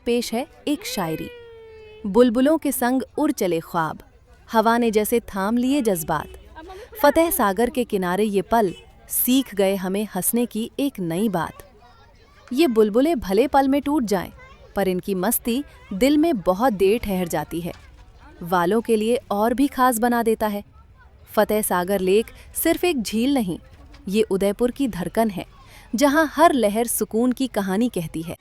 पेश है एक शायरी। बुलबुलों के संग उड़ चले ख्वाब, हवा ने जैसे थाम लिए जज्बात। फतेह सागर के किनारे ये पल सीख गए हमें हंसने की एक नई बात। ये बुलबुलें भले पल में टूट जाएं, पर इनकी मस्ती दिल में बहुत देर ठहर जाती है, वालों के लिए और भी खास बना देता है। फतेह सागर लेक सिर्फ एक झील नहीं, ये उदयपुर की धड़कन है, जहां हर लहर सुकून की कहानी कहती है।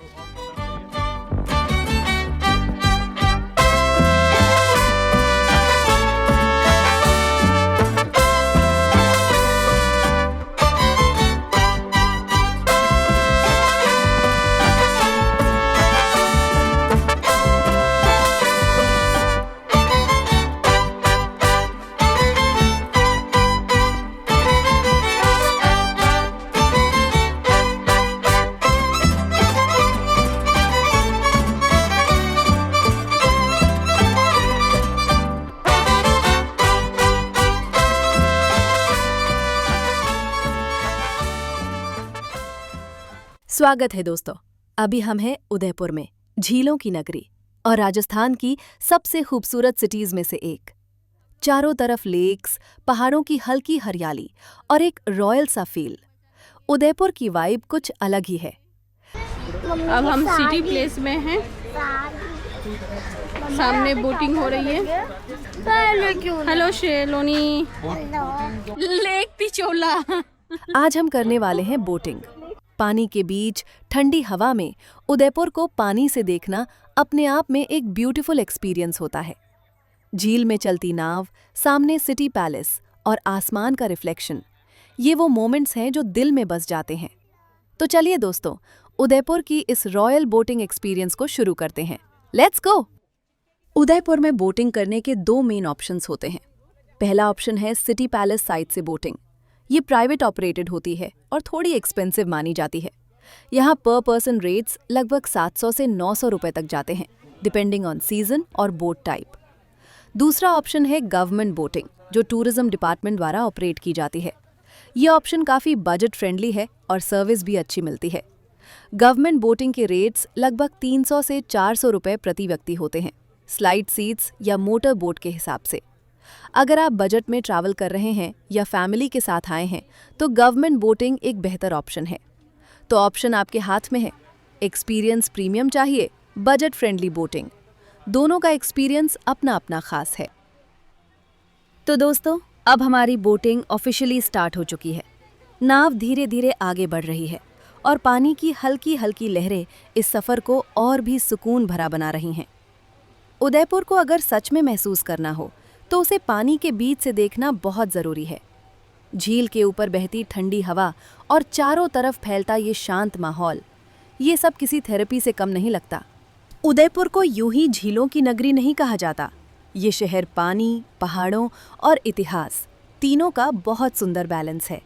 स्वागत है दोस्तों। अभी हम हैं उदयपुर में, झीलों की नगरी और राजस्थान की सबसे खूबसूरत सिटीज में से एक। चारों तरफ लेक्स, पहाड़ों की हल्की हरियाली और एक रॉयल सा फील। उदयपुर की वाइब कुछ अलग ही है। अब हम सिटी प्लेस में हैं। सामने बोटिंग हो रही है। हेलो शेलोनी, लेक पिचोला। आज हम करने वाले हैं बोटिंग। पानी के बीच ठंडी हवा में उदयपुर को पानी से देखना अपने आप में एक ब्यूटीफुल एक्सपीरियंस होता है। झील में चलती नाव, सामने सिटी पैलेस और आसमान का रिफ्लेक्शन, ये वो मोमेंट्स हैं जो दिल में बस जाते हैं। तो चलिए दोस्तों, उदयपुर की इस रॉयल बोटिंग एक्सपीरियंस को शुरू करते हैं। Let's go. उदयपुर में बोटिंग करने के 2 मेन ऑप्शंस होते हैं। पहला ऑप्शन है सिटी पैलेस साइड से बोटिंग। ये प्राइवेट ऑपरेटेड होती है और थोड़ी एक्सपेंसिव मानी जाती है। यहाँ पर पर्सन रेट्स लगभग 700 से 900 रुपए तक जाते हैं, डिपेंडिंग ऑन सीजन और बोट टाइप। दूसरा ऑप्शन है गवर्नमेंट बोटिंग, जो टूरिज्म डिपार्टमेंट द्वारा ऑपरेट की जाती है। ये ऑप्शन काफ़ी बजट फ्रेंडली है और सर्विस भी अच्छी मिलती है। गवर्नमेंट बोटिंग के रेट्स लगभग 300 से 400 रुपए प्रति व्यक्ति होते हैं, स्लाइड सीट्स या मोटर बोट के हिसाब से। अगर आप बजट में ट्रैवल कर रहे हैं या फैमिली के साथ आए हैं तो गवर्नमेंट बोटिंग एक बेहतर ऑप्शन है। तो ऑप्शन आपके हाथ में है। एक्सपीरियंस प्रीमियम चाहिए, बजट फ्रेंडली बोटिंग, दोनों का एक्सपीरियंस अपना अपना खास है। तो दोस्तों, अब हमारी बोटिंग ऑफिशियली स्टार्ट हो चुकी है। नाव धीरे धीरे आगे बढ़ रही है और पानी की हल्की हल्की लहरें इस सफ़र को और भी सुकून भरा बना रही हैं। उदयपुर को अगर सच में महसूस करना हो तो उसे पानी के बीच से देखना बहुत ज़रूरी है। झील के ऊपर बहती ठंडी हवा और चारों तरफ फैलता ये शांत माहौल, ये सब किसी थेरेपी से कम नहीं लगता। उदयपुर को यूं ही झीलों की नगरी नहीं कहा जाता। ये शहर पानी, पहाड़ों और इतिहास तीनों का बहुत सुंदर बैलेंस है।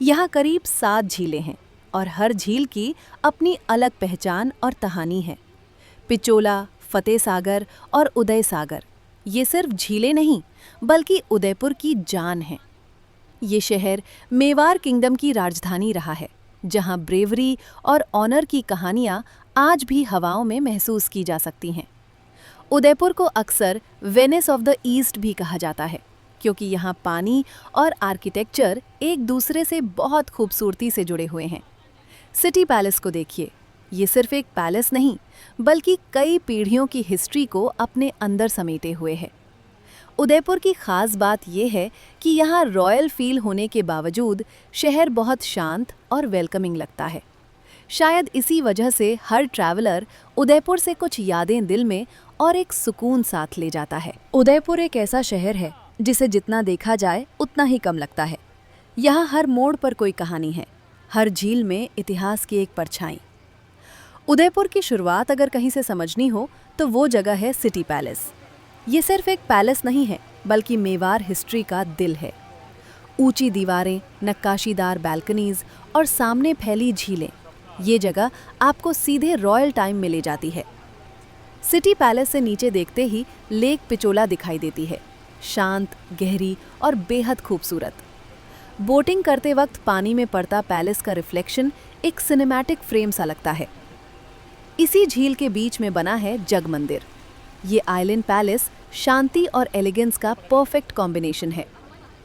यहाँ करीब 7 झीलें हैं और हर झील की अपनी अलग पहचान और कहानी है। पिचोला, फतेह सागर और उदय सागर ये सिर्फ झीलें नहीं बल्कि उदयपुर की जान है। ये शहर मेवाड़ किंगडम की राजधानी रहा है, जहाँ ब्रेवरी और ऑनर की कहानियाँ आज भी हवाओं में महसूस की जा सकती हैं। उदयपुर को अक्सर वेनिस ऑफ द ईस्ट भी कहा जाता है, क्योंकि यहाँ पानी और आर्किटेक्चर एक दूसरे से बहुत खूबसूरती से जुड़े हुए हैं। सिटी पैलेस को देखिए, ये सिर्फ एक पैलेस नहीं बल्कि कई पीढ़ियों की हिस्ट्री को अपने अंदर समेटे हुए है। उदयपुर की खास बात यह है कि यहाँ रॉयल फील होने के बावजूद शहर बहुत शांत और वेलकमिंग लगता है। शायद इसी वजह से हर ट्रैवलर उदयपुर से कुछ यादें दिल में और एक सुकून साथ ले जाता है। उदयपुर एक ऐसा शहर है जिसे जितना देखा जाए उतना ही कम लगता है। यहाँ हर मोड़ पर कोई कहानी है, हर झील में इतिहास की एक परछाई। उदयपुर की शुरुआत अगर कहीं से समझनी हो तो वो जगह है सिटी पैलेस। ये सिर्फ एक पैलेस नहीं है बल्कि मेवाड़ हिस्ट्री का दिल है। ऊंची दीवारें, नक्काशीदार बैल्कनीज और सामने फैली झीलें, ये जगह आपको सीधे रॉयल टाइम में ले जाती है। सिटी पैलेस से नीचे देखते ही लेक पिचोला दिखाई देती है, शांत, गहरी और बेहद खूबसूरत। बोटिंग करते वक्त पानी में पड़ता पैलेस का रिफ्लेक्शन एक सिनेमैटिक फ्रेम सा लगता है। इसी झील के बीच में बना है जग मंदिर। ये आइलैंड पैलेस शांति और एलिगेंस का परफेक्ट कॉम्बिनेशन है।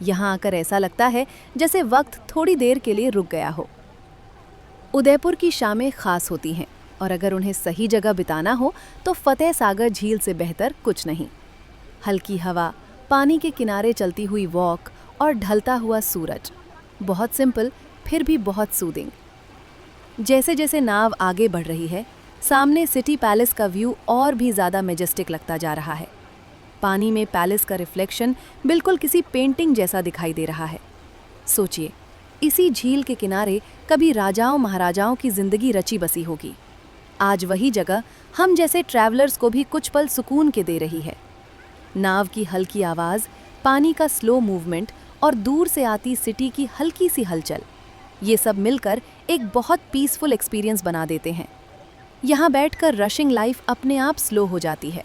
यहाँ आकर ऐसा लगता है जैसे वक्त थोड़ी देर के लिए रुक गया हो। उदयपुर की शामें खास होती हैं और अगर उन्हें सही जगह बिताना हो तो फतेह सागर झील से बेहतर कुछ नहीं। हल्की हवा, पानी के किनारे चलती हुई वॉक और ढलता हुआ सूरज, बहुत सिंपल फिर भी बहुत सूदिंग। जैसे जैसे नाव आगे बढ़ रही है, सामने सिटी पैलेस का व्यू और भी ज़्यादा मेजेस्टिक लगता जा रहा है। पानी में पैलेस का रिफ्लेक्शन बिल्कुल किसी पेंटिंग जैसा दिखाई दे रहा है। सोचिए, इसी झील के किनारे कभी राजाओं महाराजाओं की जिंदगी रची बसी होगी। आज वही जगह हम जैसे ट्रैवलर्स को भी कुछ पल सुकून के दे रही है। नाव की हल्की आवाज़, पानी का स्लो मूवमेंट और दूर से आती सिटी की हल्की सी हलचल, ये सब मिलकर एक बहुत पीसफुल एक्सपीरियंस बना देते हैं। यहाँ बैठकर रशिंग लाइफ अपने आप स्लो हो जाती है।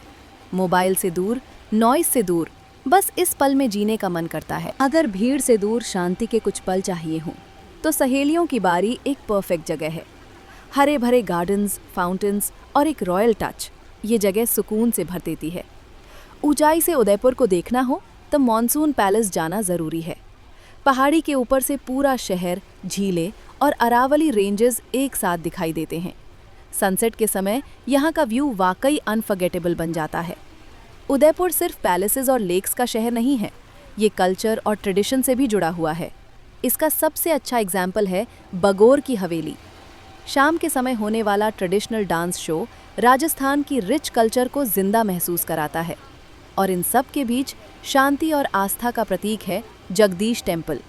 मोबाइल से दूर, नॉइस से दूर, बस इस पल में जीने का मन करता है। अगर भीड़ से दूर शांति के कुछ पल चाहिए हों तो सहेलियों की बारी एक परफेक्ट जगह है। हरे भरे गार्डन्स, फाउंटेन्स और एक रॉयल टच ये जगह सुकून से भर देती है। ऊंचाई से उदयपुर को देखना हो तो मॉनसून पैलेस जाना ज़रूरी है। पहाड़ी के ऊपर से पूरा शहर, झीलें और अरावली रेंजेस एक साथ दिखाई देते हैं। सनसेट के समय यहाँ का व्यू वाकई अनफर्गेटेबल बन जाता है। उदयपुर सिर्फ पैलेसेस और लेक्स का शहर नहीं है, ये कल्चर और ट्रेडिशन से भी जुड़ा हुआ है। इसका सबसे अच्छा एग्जाम्पल है बगोर की हवेली। शाम के समय होने वाला ट्रेडिशनल डांस शो राजस्थान की रिच कल्चर को जिंदा महसूस कराता है। और इन सब के बीच शांति और आस्था का प्रतीक है जगदीश टेम्पल।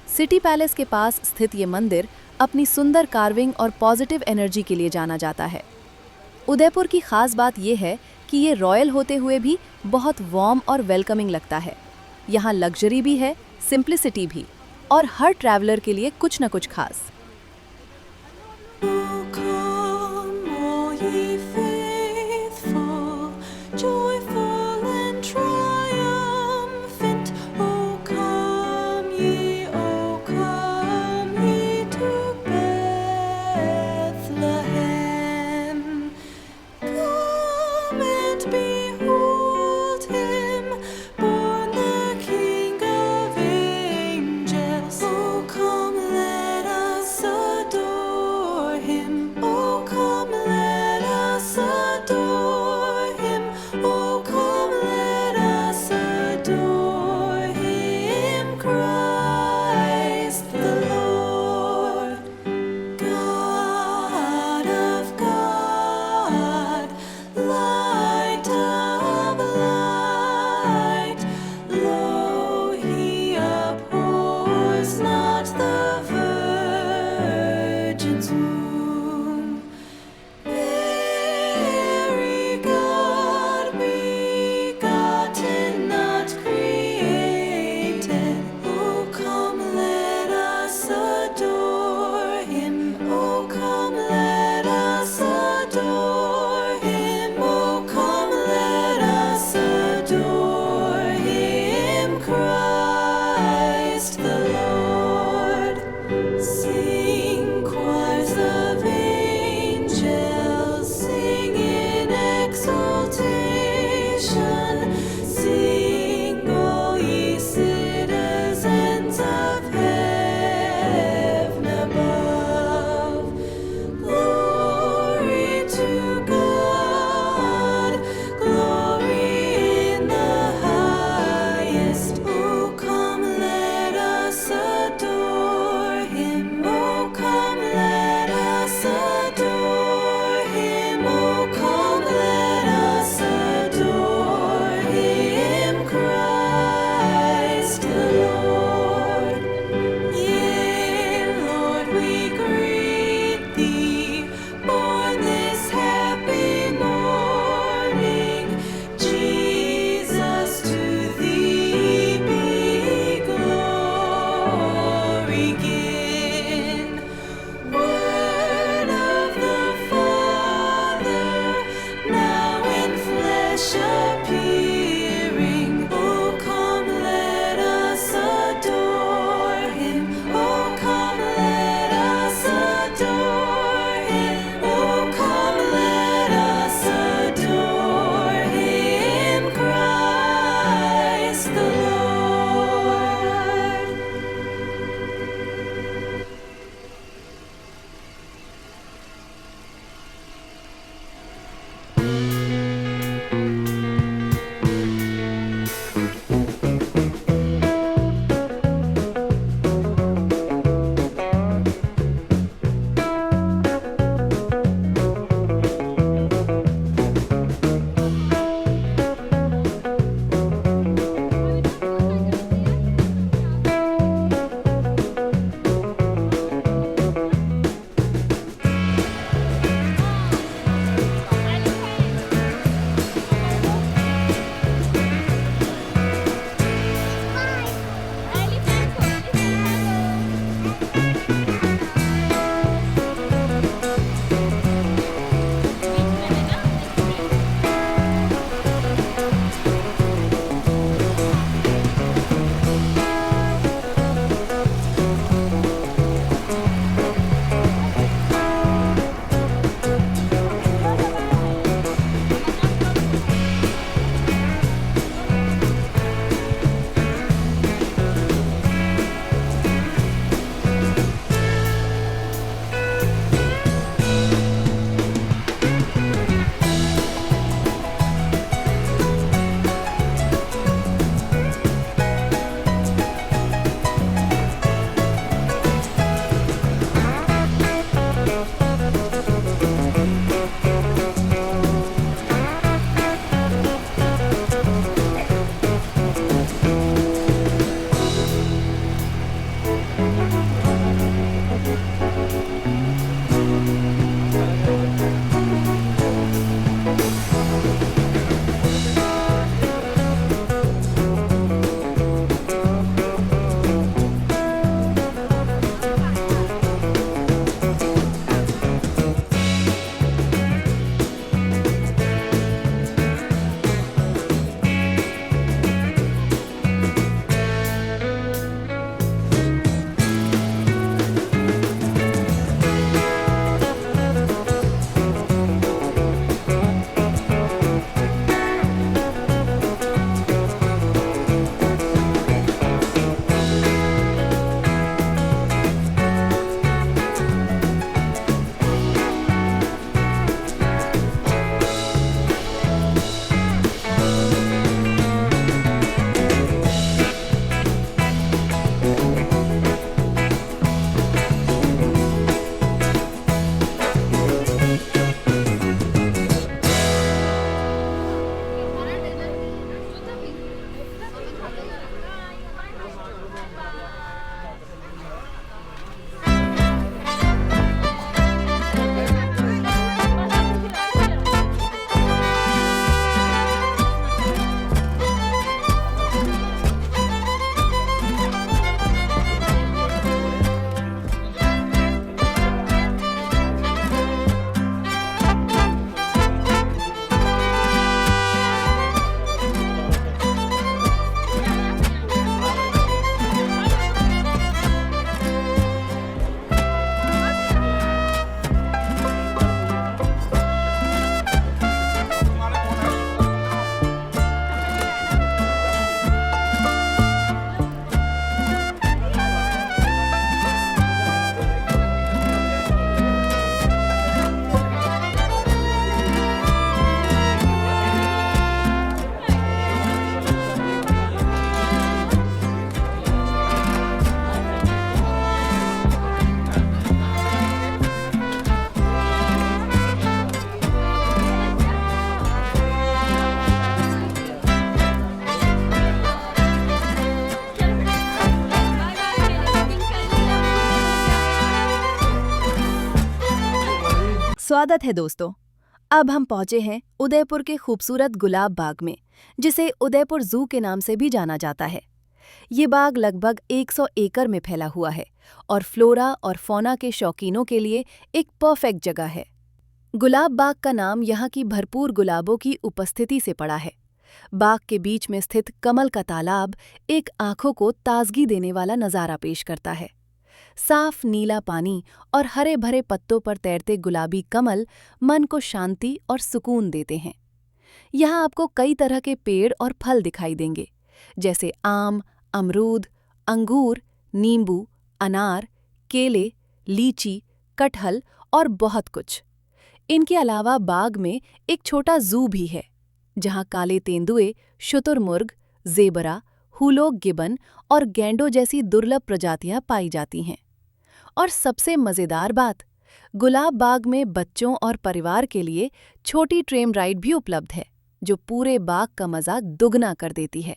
सिटी पैलेस के पास स्थित ये मंदिर अपनी सुंदर कार्विंग और पॉजिटिव एनर्जी के लिए जाना जाता है। उदयपुर की खास बात यह है कि ये रॉयल होते हुए भी बहुत वार्म और वेलकमिंग लगता है। यहाँ लग्जरी भी है, सिंप्लिसिटी भी, और हर ट्रैवलर के लिए कुछ न कुछ खास। स्वागत है दोस्तों। अब हम पहुंचे हैं उदयपुर के खूबसूरत गुलाब बाग में, जिसे उदयपुर जू के नाम से भी जाना जाता है। ये बाग लगभग 100 एकड़ में फैला हुआ है और फ्लोरा और फौना के शौकीनों के लिए एक परफेक्ट जगह है। गुलाब बाग का नाम यहाँ की भरपूर गुलाबों की उपस्थिति से पड़ा है। बाग के बीच में स्थित कमल का तालाब एक आंखों को ताजगी देने वाला नज़ारा पेश करता है। साफ नीला पानी और हरे भरे पत्तों पर तैरते गुलाबी कमल मन को शांति और सुकून देते हैं। यहाँ आपको कई तरह के पेड़ और फल दिखाई देंगे, जैसे आम, अमरूद, अंगूर, नींबू, अनार, केले, लीची, कटहल और बहुत कुछ। इनके अलावा बाग में एक छोटा जू भी है, जहाँ काले तेंदुए, शुतुरमुर्ग, ज़ेबरा, हुलॉक गिबन और गैंडों जैसी दुर्लभ प्रजातियां पाई जाती हैं। और सबसे मज़ेदार बात, गुलाब बाग में बच्चों और परिवार के लिए छोटी ट्रेन राइड भी उपलब्ध है, जो पूरे बाग का मज़ा दुगना कर देती है।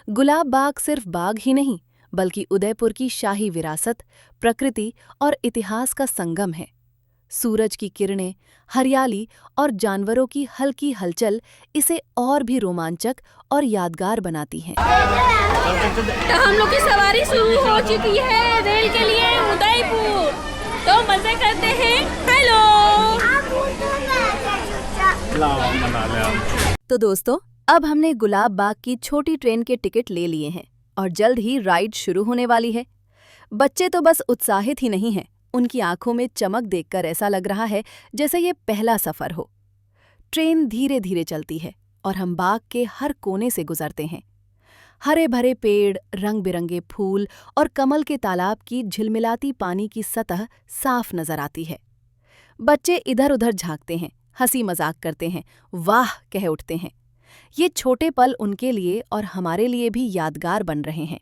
गुलाब बाग सिर्फ बाग ही नहीं, बल्कि उदयपुर की शाही विरासत, प्रकृति और इतिहास का संगम है। सूरज की किरणें, हरियाली और जानवरों की हल्की हलचल इसे और भी रोमांचक और यादगार बनाती हैं। तो हम लोग की सवारी शुरू हो चुकी है रेल के लिए उदयपुर। तो मजे करते हैं। हेलो। तो दोस्तों, अब हमने गुलाब बाग की छोटी ट्रेन के टिकट ले लिए हैं और जल्द ही राइड शुरू होने वाली है। बच्चे तो बस उत्साहित ही नहीं हैं, उनकी आंखों में चमक देखकर ऐसा लग रहा है जैसे ये पहला सफर हो। ट्रेन धीरे धीरे चलती है और हम बाग के हर कोने से गुजरते हैं। हरे भरे पेड़, रंग बिरंगे फूल और कमल के तालाब की झिलमिलाती पानी की सतह साफ नजर आती है। बच्चे इधर उधर झांकते हैं, हंसी मजाक करते हैं, वाह कह उठते हैं। ये छोटे पल उनके लिए और हमारे लिए भी यादगार बन रहे हैं।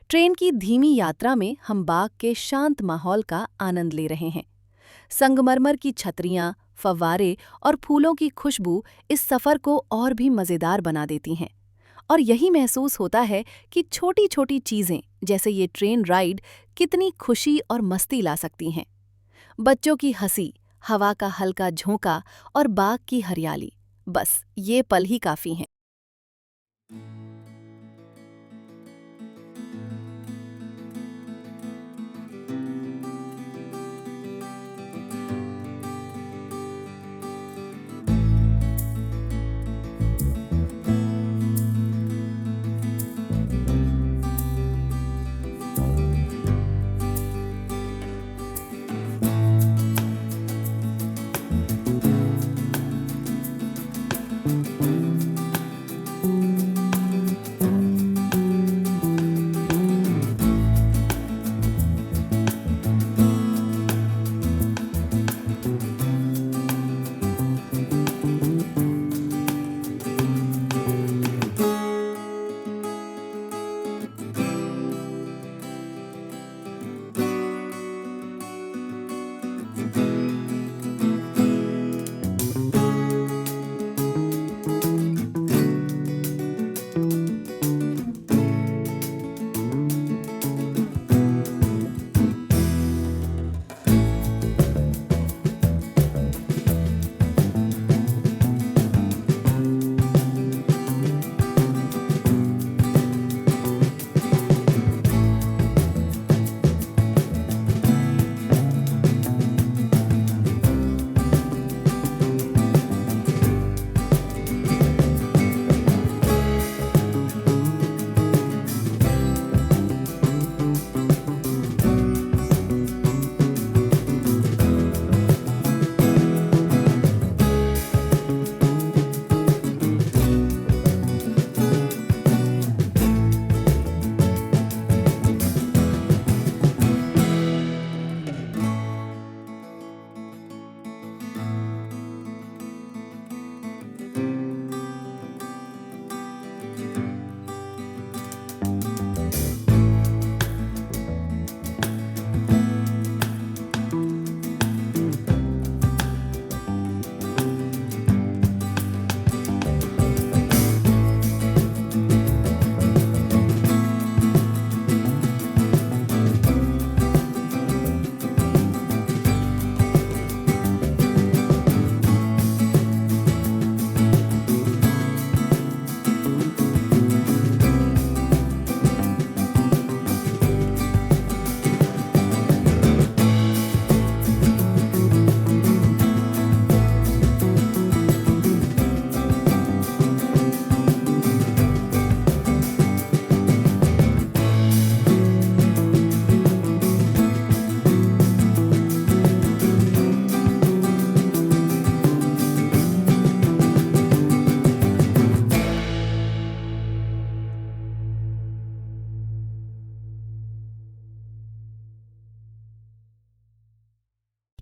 ट्रेन की धीमी यात्रा में हम बाग के शांत माहौल का आनंद ले रहे हैं। संगमरमर की छतरियां, फव्वारे और फूलों की खुशबू इस सफ़र को और भी मज़ेदार बना देती हैं। और यही महसूस होता है कि छोटी छोटी चीज़ें, जैसे ये ट्रेन राइड, कितनी खुशी और मस्ती ला सकती हैं। बच्चों की हंसी, हवा का हल्का झोंका और बाग की हरियाली, बस ये पल ही काफी हैं।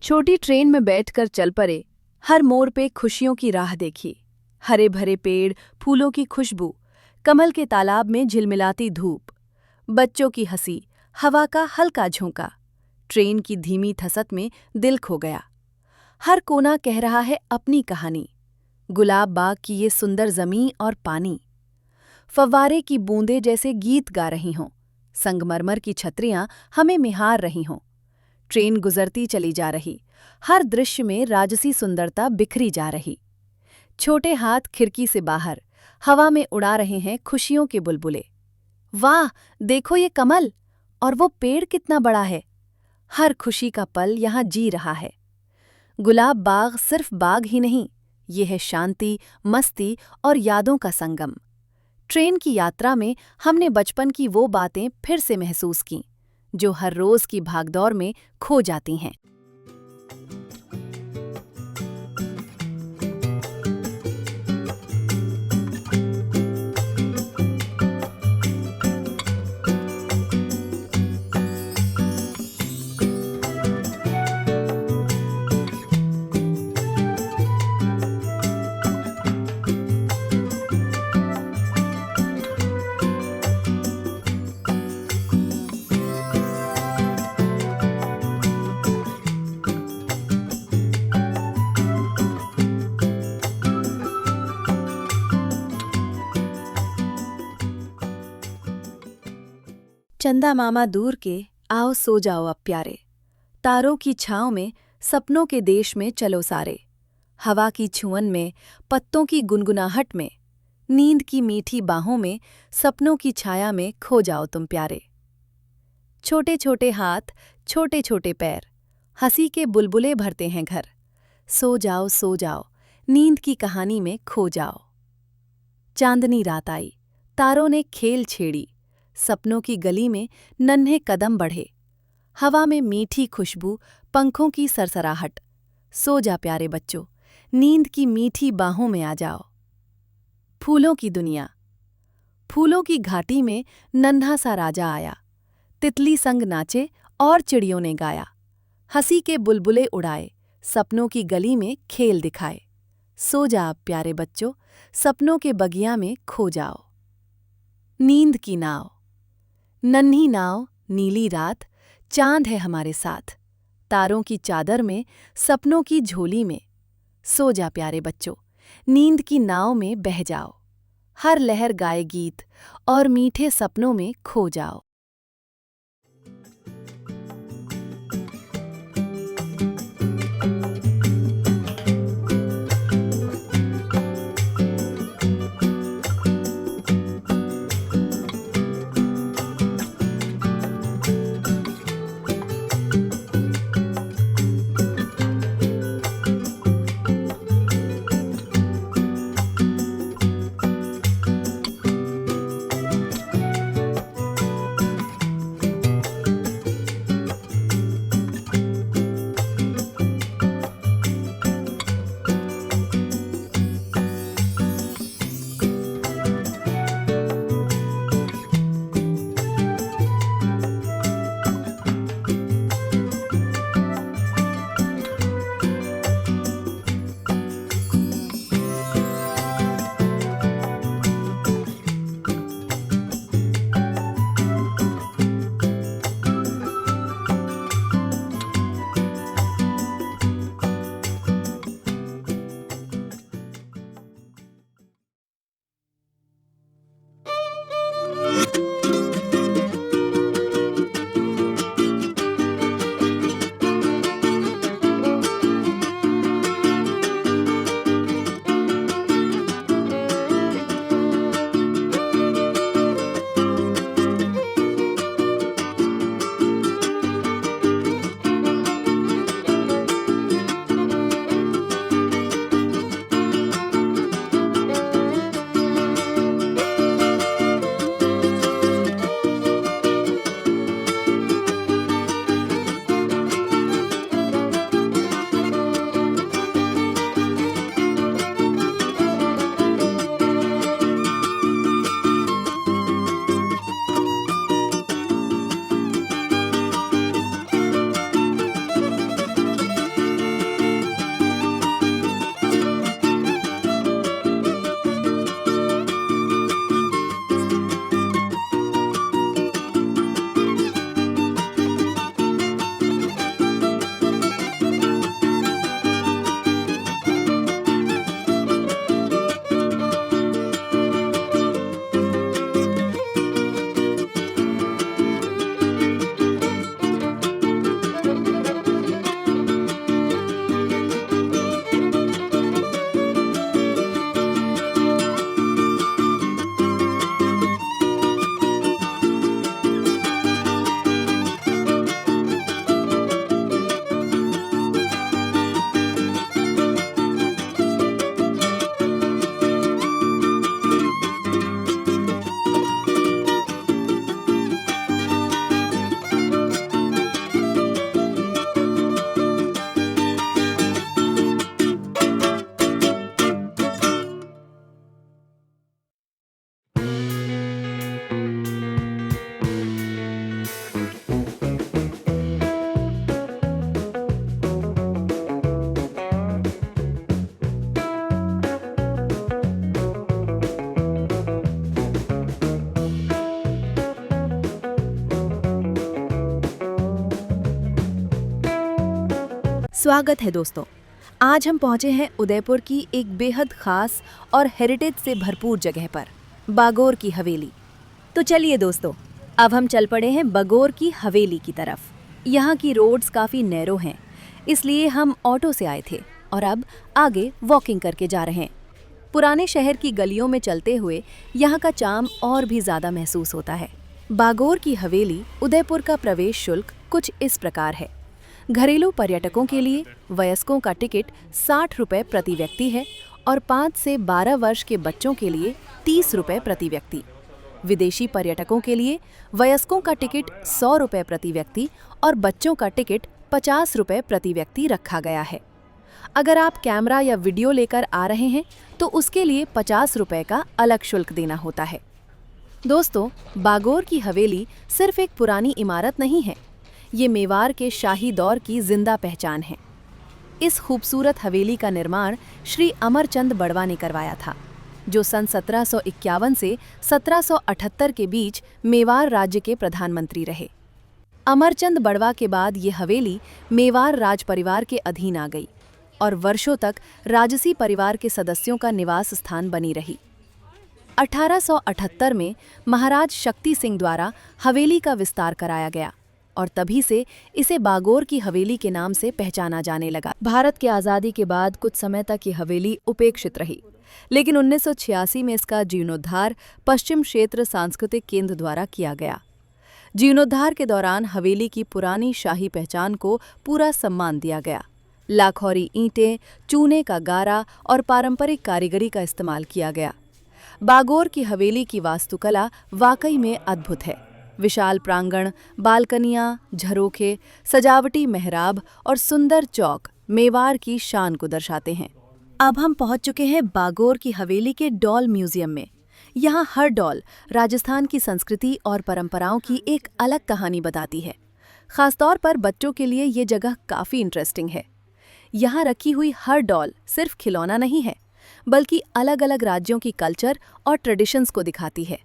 छोटी ट्रेन में बैठकर चल पड़े, हर मोड़ पे खुशियों की राह देखी। हरे भरे पेड़, फूलों की खुशबू, कमल के तालाब में झिलमिलाती धूप, बच्चों की हंसी, हवा का हल्का झोंका। ट्रेन की धीमी धसक में दिल खो गया। हर कोना कह रहा है अपनी कहानी। गुलाब बाग की ये सुंदर जमीन और पानी, फव्वारे की बूंदें जैसे गीत गा रही हों, संगमरमर की छतरियां हमें निहार रही हों। ट्रेन गुजरती चली जा रही, हर दृश्य में राजसी सुंदरता बिखरी जा रही। छोटे हाथ खिड़की से बाहर हवा में उड़ा रहे हैं खुशियों के बुलबुले। वाह, देखो ये कमल, और वो पेड़ कितना बड़ा है। हर खुशी का पल यहाँ जी रहा है। गुलाब बाग सिर्फ बाग ही नहीं, ये है शांति, मस्ती और यादों का संगम। ट्रेन की यात्रा में हमने बचपन की वो बातें फिर से महसूस कीं, जो हर रोज की भागदौड़ में खो जाती हैं। चंदा मामा दूर के आओ सो जाओ अब प्यारे, तारों की छाँव में सपनों के देश में चलो सारे। हवा की छुअन में, पत्तों की गुनगुनाहट में, नींद की मीठी बाहों में, सपनों की छाया में खो जाओ तुम प्यारे। छोटे छोटे हाथ, छोटे छोटे पैर, हंसी के बुलबुले भरते हैं घर। सो जाओ, नींद की कहानी में खो जाओ। चांदनी रात आई, तारों ने खेल छेड़ी, सपनों की गली में नन्हे कदम बढ़े। हवा में मीठी खुशबू, पंखों की सरसराहट। सो जा प्यारे बच्चों, नींद की मीठी बाहों में आ जाओ। फूलों की दुनिया। फूलों की घाटी में नन्हा सा राजा आया। तितली संग नाचे और चिड़ियों ने गाया। हंसी के बुलबुले उड़ाए, सपनों की गली में खेल दिखाए। सो जा अब प्यारे बच्चों, सपनों के बगिया में खो जाओ। नींद की नाव। नन्ही नाव, नीली रात, चांद है हमारे साथ। तारों की चादर में, सपनों की झोली में। सो जा प्यारे बच्चों, नींद की नाव में बह जाओ। हर लहर गाए गीत और मीठे सपनों में खो जाओ। स्वागत है दोस्तों। आज हम पहुंचे हैं उदयपुर की एक बेहद खास और हेरिटेज से भरपूर जगह पर, बागोर की हवेली। तो चलिए दोस्तों, अब हम चल पड़े हैं बागोर की हवेली की तरफ। यहाँ की रोड्स काफ़ी नैरो हैं, इसलिए हम ऑटो से आए थे और अब आगे वॉकिंग करके जा रहे हैं। पुराने शहर की गलियों में चलते हुए यहाँ का चार्म और भी ज़्यादा महसूस होता है। बागोर की हवेली उदयपुर का प्रवेश शुल्क कुछ इस प्रकार है। घरेलू पर्यटकों के लिए वयस्कों का टिकट 60 रुपये प्रति व्यक्ति है और 5 से 12 वर्ष के बच्चों के लिए 30 रुपये प्रति व्यक्ति। विदेशी पर्यटकों के लिए वयस्कों का टिकट 100 रुपये प्रति व्यक्ति और बच्चों का टिकट 50 रुपये प्रति व्यक्ति रखा गया है। अगर आप कैमरा या वीडियो लेकर आ रहे हैं तो उसके लिए 50 रुपये का अलग शुल्क देना होता है। दोस्तों, बागोर की हवेली सिर्फ एक पुरानी इमारत नहीं है, ये मेवाड़ के शाही दौर की जिंदा पहचान है। इस खूबसूरत हवेली का निर्माण श्री अमरचंद बड़वा ने करवाया था, जो सन 1751 से 1778 के बीच मेवाड़ राज्य के प्रधानमंत्री रहे। अमरचंद बड़वा के बाद ये हवेली मेवाड़ राज परिवार के अधीन आ गई और वर्षों तक राजसी परिवार के सदस्यों का निवास स्थान बनी रही। 1878 में महाराज शक्ति सिंह द्वारा हवेली का विस्तार कराया गया और तभी से इसे बागोर की हवेली के नाम से पहचाना जाने लगा। भारत की आज़ादी के बाद कुछ समय तक ये हवेली उपेक्षित रही, लेकिन 1986 में इसका जीर्णोद्धार पश्चिम क्षेत्र सांस्कृतिक केंद्र द्वारा किया गया। जीर्णोद्धार के दौरान हवेली की पुरानी शाही पहचान को पूरा सम्मान दिया गया। लाखौरी ईंटें, चूने का गारा और पारंपरिक कारीगरी का इस्तेमाल किया गया। बागोर की हवेली की वास्तुकला वाकई में अद्भुत है। विशाल प्रांगण, बालकनियां, झरोखे, सजावटी मेहराब और सुंदर चौक मेवाड़ की शान को दर्शाते हैं। अब हम पहुंच चुके हैं बागोर की हवेली के डॉल म्यूजियम में। यहाँ हर डॉल राजस्थान की संस्कृति और परंपराओं की एक अलग कहानी बताती है। खासतौर पर बच्चों के लिए ये जगह काफ़ी इंटरेस्टिंग है। यहाँ रखी हुई हर डॉल सिर्फ खिलौना नहीं है, बल्कि अलग अलग राज्यों की कल्चर और ट्रेडिशंस को दिखाती है।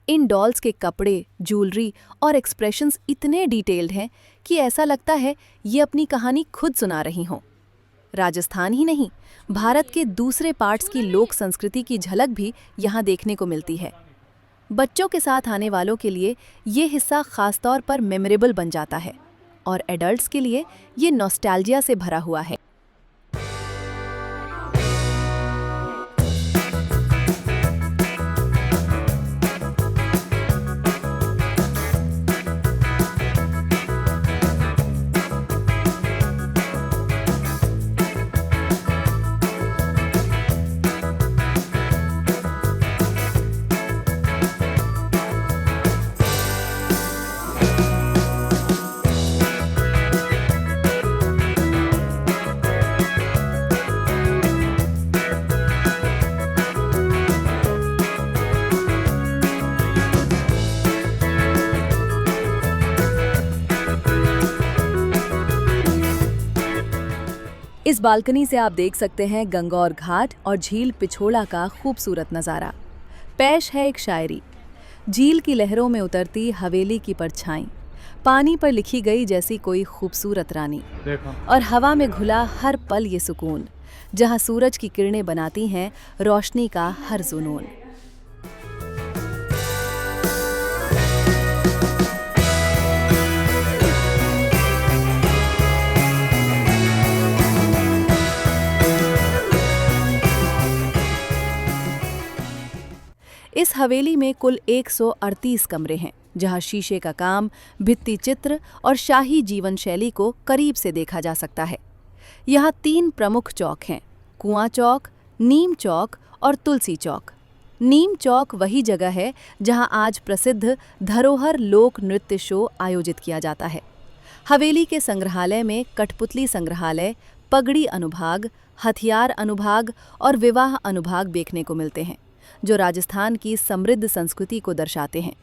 इन डॉल्स के कपड़े, ज्वेलरी और एक्सप्रेशंस इतने डिटेल्ड हैं कि ऐसा लगता है ये अपनी कहानी खुद सुना रही हों। राजस्थान ही नहीं, भारत के दूसरे पार्ट्स की लोक संस्कृति की झलक भी यहाँ देखने को मिलती है। बच्चों के साथ आने वालों के लिए ये हिस्सा खासतौर पर मेमोरेबल बन जाता है और एडल्ट्स के लिए ये नॉस्टैल्जिया से भरा हुआ है। इस बालकनी से आप देख सकते हैं गंगौर घाट और झील पिछोला का खूबसूरत नज़ारा। पेश है एक शायरी। झील की लहरों में उतरती हवेली की परछाई, पानी पर लिखी गई जैसी कोई खूबसूरत रानी, और हवा में घुला हर पल ये सुकून, जहाँ सूरज की किरणें बनाती हैं रोशनी का हर जुनून। इस हवेली में कुल 138 कमरे हैं, जहां शीशे का काम, भित्ति चित्र और शाही जीवन शैली को करीब से देखा जा सकता है। यहाँ 3 प्रमुख चौक हैं: कुआं चौक, नीम चौक और तुलसी चौक। नीम चौक वही जगह है जहां आज प्रसिद्ध धरोहर लोक नृत्य शो आयोजित किया जाता है। हवेली के संग्रहालय में कठपुतली संग्रहालय, पगड़ी अनुभाग, हथियार अनुभाग और विवाह अनुभाग देखने को मिलते हैं, जो राजस्थान की समृद्ध संस्कृति को दर्शाते हैं।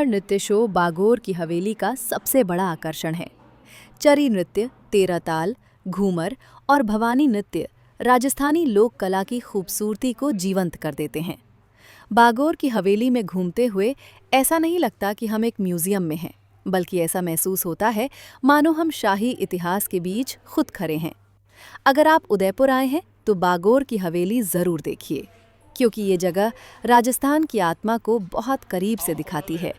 धरोहर नृत्य शो बागोर की हवेली का सबसे बड़ा आकर्षण है। चरी नृत्य, तेरह ताल, घूमर और भवानी नृत्य राजस्थानी लोक कला की खूबसूरती को जीवंत कर देते हैं। बागोर की हवेली में घूमते हुए ऐसा नहीं लगता कि हम एक म्यूजियम में हैं, बल्कि ऐसा महसूस होता है मानो हम शाही इतिहास के बीच खुद खड़े हैं। अगर आप उदयपुर आए हैं तो बागोर की हवेली ज़रूर देखिए, क्योंकि ये जगह राजस्थान की आत्मा को बहुत करीब से दिखाती है।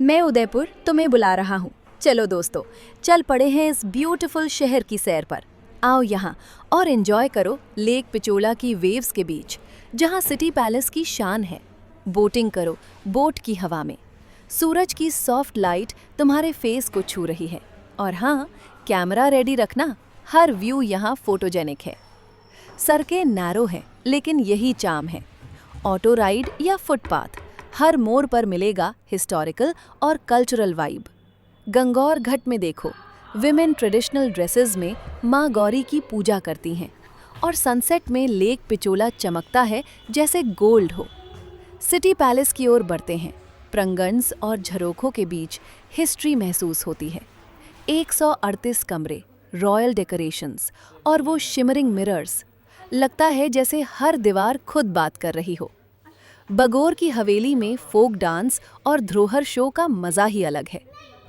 मैं उदयपुर तुम्हें बुला रहा हूँ। चलो दोस्तों, चल पड़े हैं इस ब्यूटीफुल शहर की सैर पर। आओ यहाँ और एंजॉय करो लेक पिचोला की वेव्स के बीच, जहाँ सिटी पैलेस की शान है। बोटिंग करो बोट की हवा में। सूरज की सॉफ्ट लाइट तुम्हारे फेस को छू रही है। और हाँ, कैमरा रेडी रखना, हर व्यू यहाँ फोटोजेनिक है। सड़कें नैरो हैं, लेकिन यही चार्म है। ऑटो राइड या फुटपाथ, हर मोड़ पर मिलेगा हिस्टोरिकल और कल्चरल वाइब। गंगौर घाट में देखो, विमेन ट्रेडिशनल ड्रेसेस में माँ गौरी की पूजा करती हैं और सनसेट में लेक पिचोला चमकता है जैसे गोल्ड हो। सिटी पैलेस की ओर बढ़ते हैं। प्रंगन्स और झरोखों के बीच हिस्ट्री महसूस होती है। 138 कमरे, रॉयल डेकोरेशंस और वो शिमरिंग मिरर्स, लगता है जैसे हर दीवार खुद बात कर रही हो। बागोर की हवेली में फोक डांस और धरोहर शो का मज़ा ही अलग है।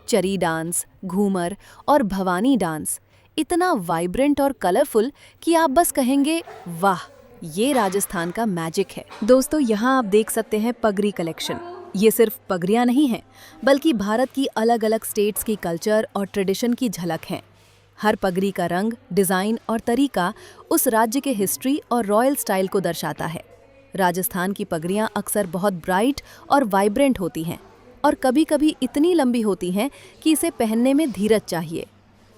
चरी डांस, घूमर और भवानी डांस इतना वाइब्रेंट और कलरफुल कि आप बस कहेंगे वाह, ये राजस्थान का मैजिक है। दोस्तों, यहाँ आप देख सकते हैं पगड़ी कलेक्शन। ये सिर्फ पगड़ियाँ नहीं हैं, बल्कि भारत की अलग अलग स्टेट्स की कल्चर और ट्रेडिशन की झलक हैं। हर पगड़ी का रंग, डिज़ाइन और तरीका उस राज्य के हिस्ट्री और रॉयल स्टाइल को दर्शाता है। राजस्थान की पगड़ियाँ अक्सर बहुत ब्राइट और वाइब्रेंट होती हैं और कभी-कभी इतनी लंबी होती हैं कि इसे पहनने में धीरज चाहिए।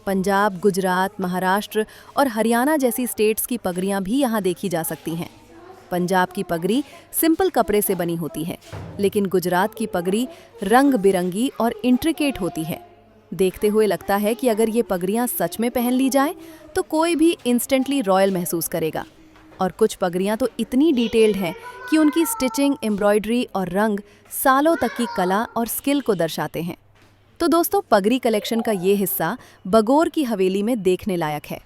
पंजाब, गुजरात, महाराष्ट्र और हरियाणा जैसी स्टेट्स की पगड़ियाँ भी यहाँ देखी जा सकती हैं। पंजाब की पगड़ी सिंपल कपड़े से बनी होती है, लेकिन गुजरात की पगड़ी रंग बिरंगी और इंट्रिकेट होती है। देखते हुए लगता है कि अगर ये पगड़ियाँ सच में पहन ली जाएं, तो कोई भी इंस्टेंटली रॉयल महसूस करेगा। और कुछ पगड़ियाँ तो इतनी डिटेल्ड हैं कि उनकी स्टिचिंग, एम्ब्रॉयडरी और रंग सालों तक की कला और स्किल को दर्शाते हैं। तो दोस्तों, पगड़ी कलेक्शन का ये हिस्सा बागोर की हवेली में देखने लायक है।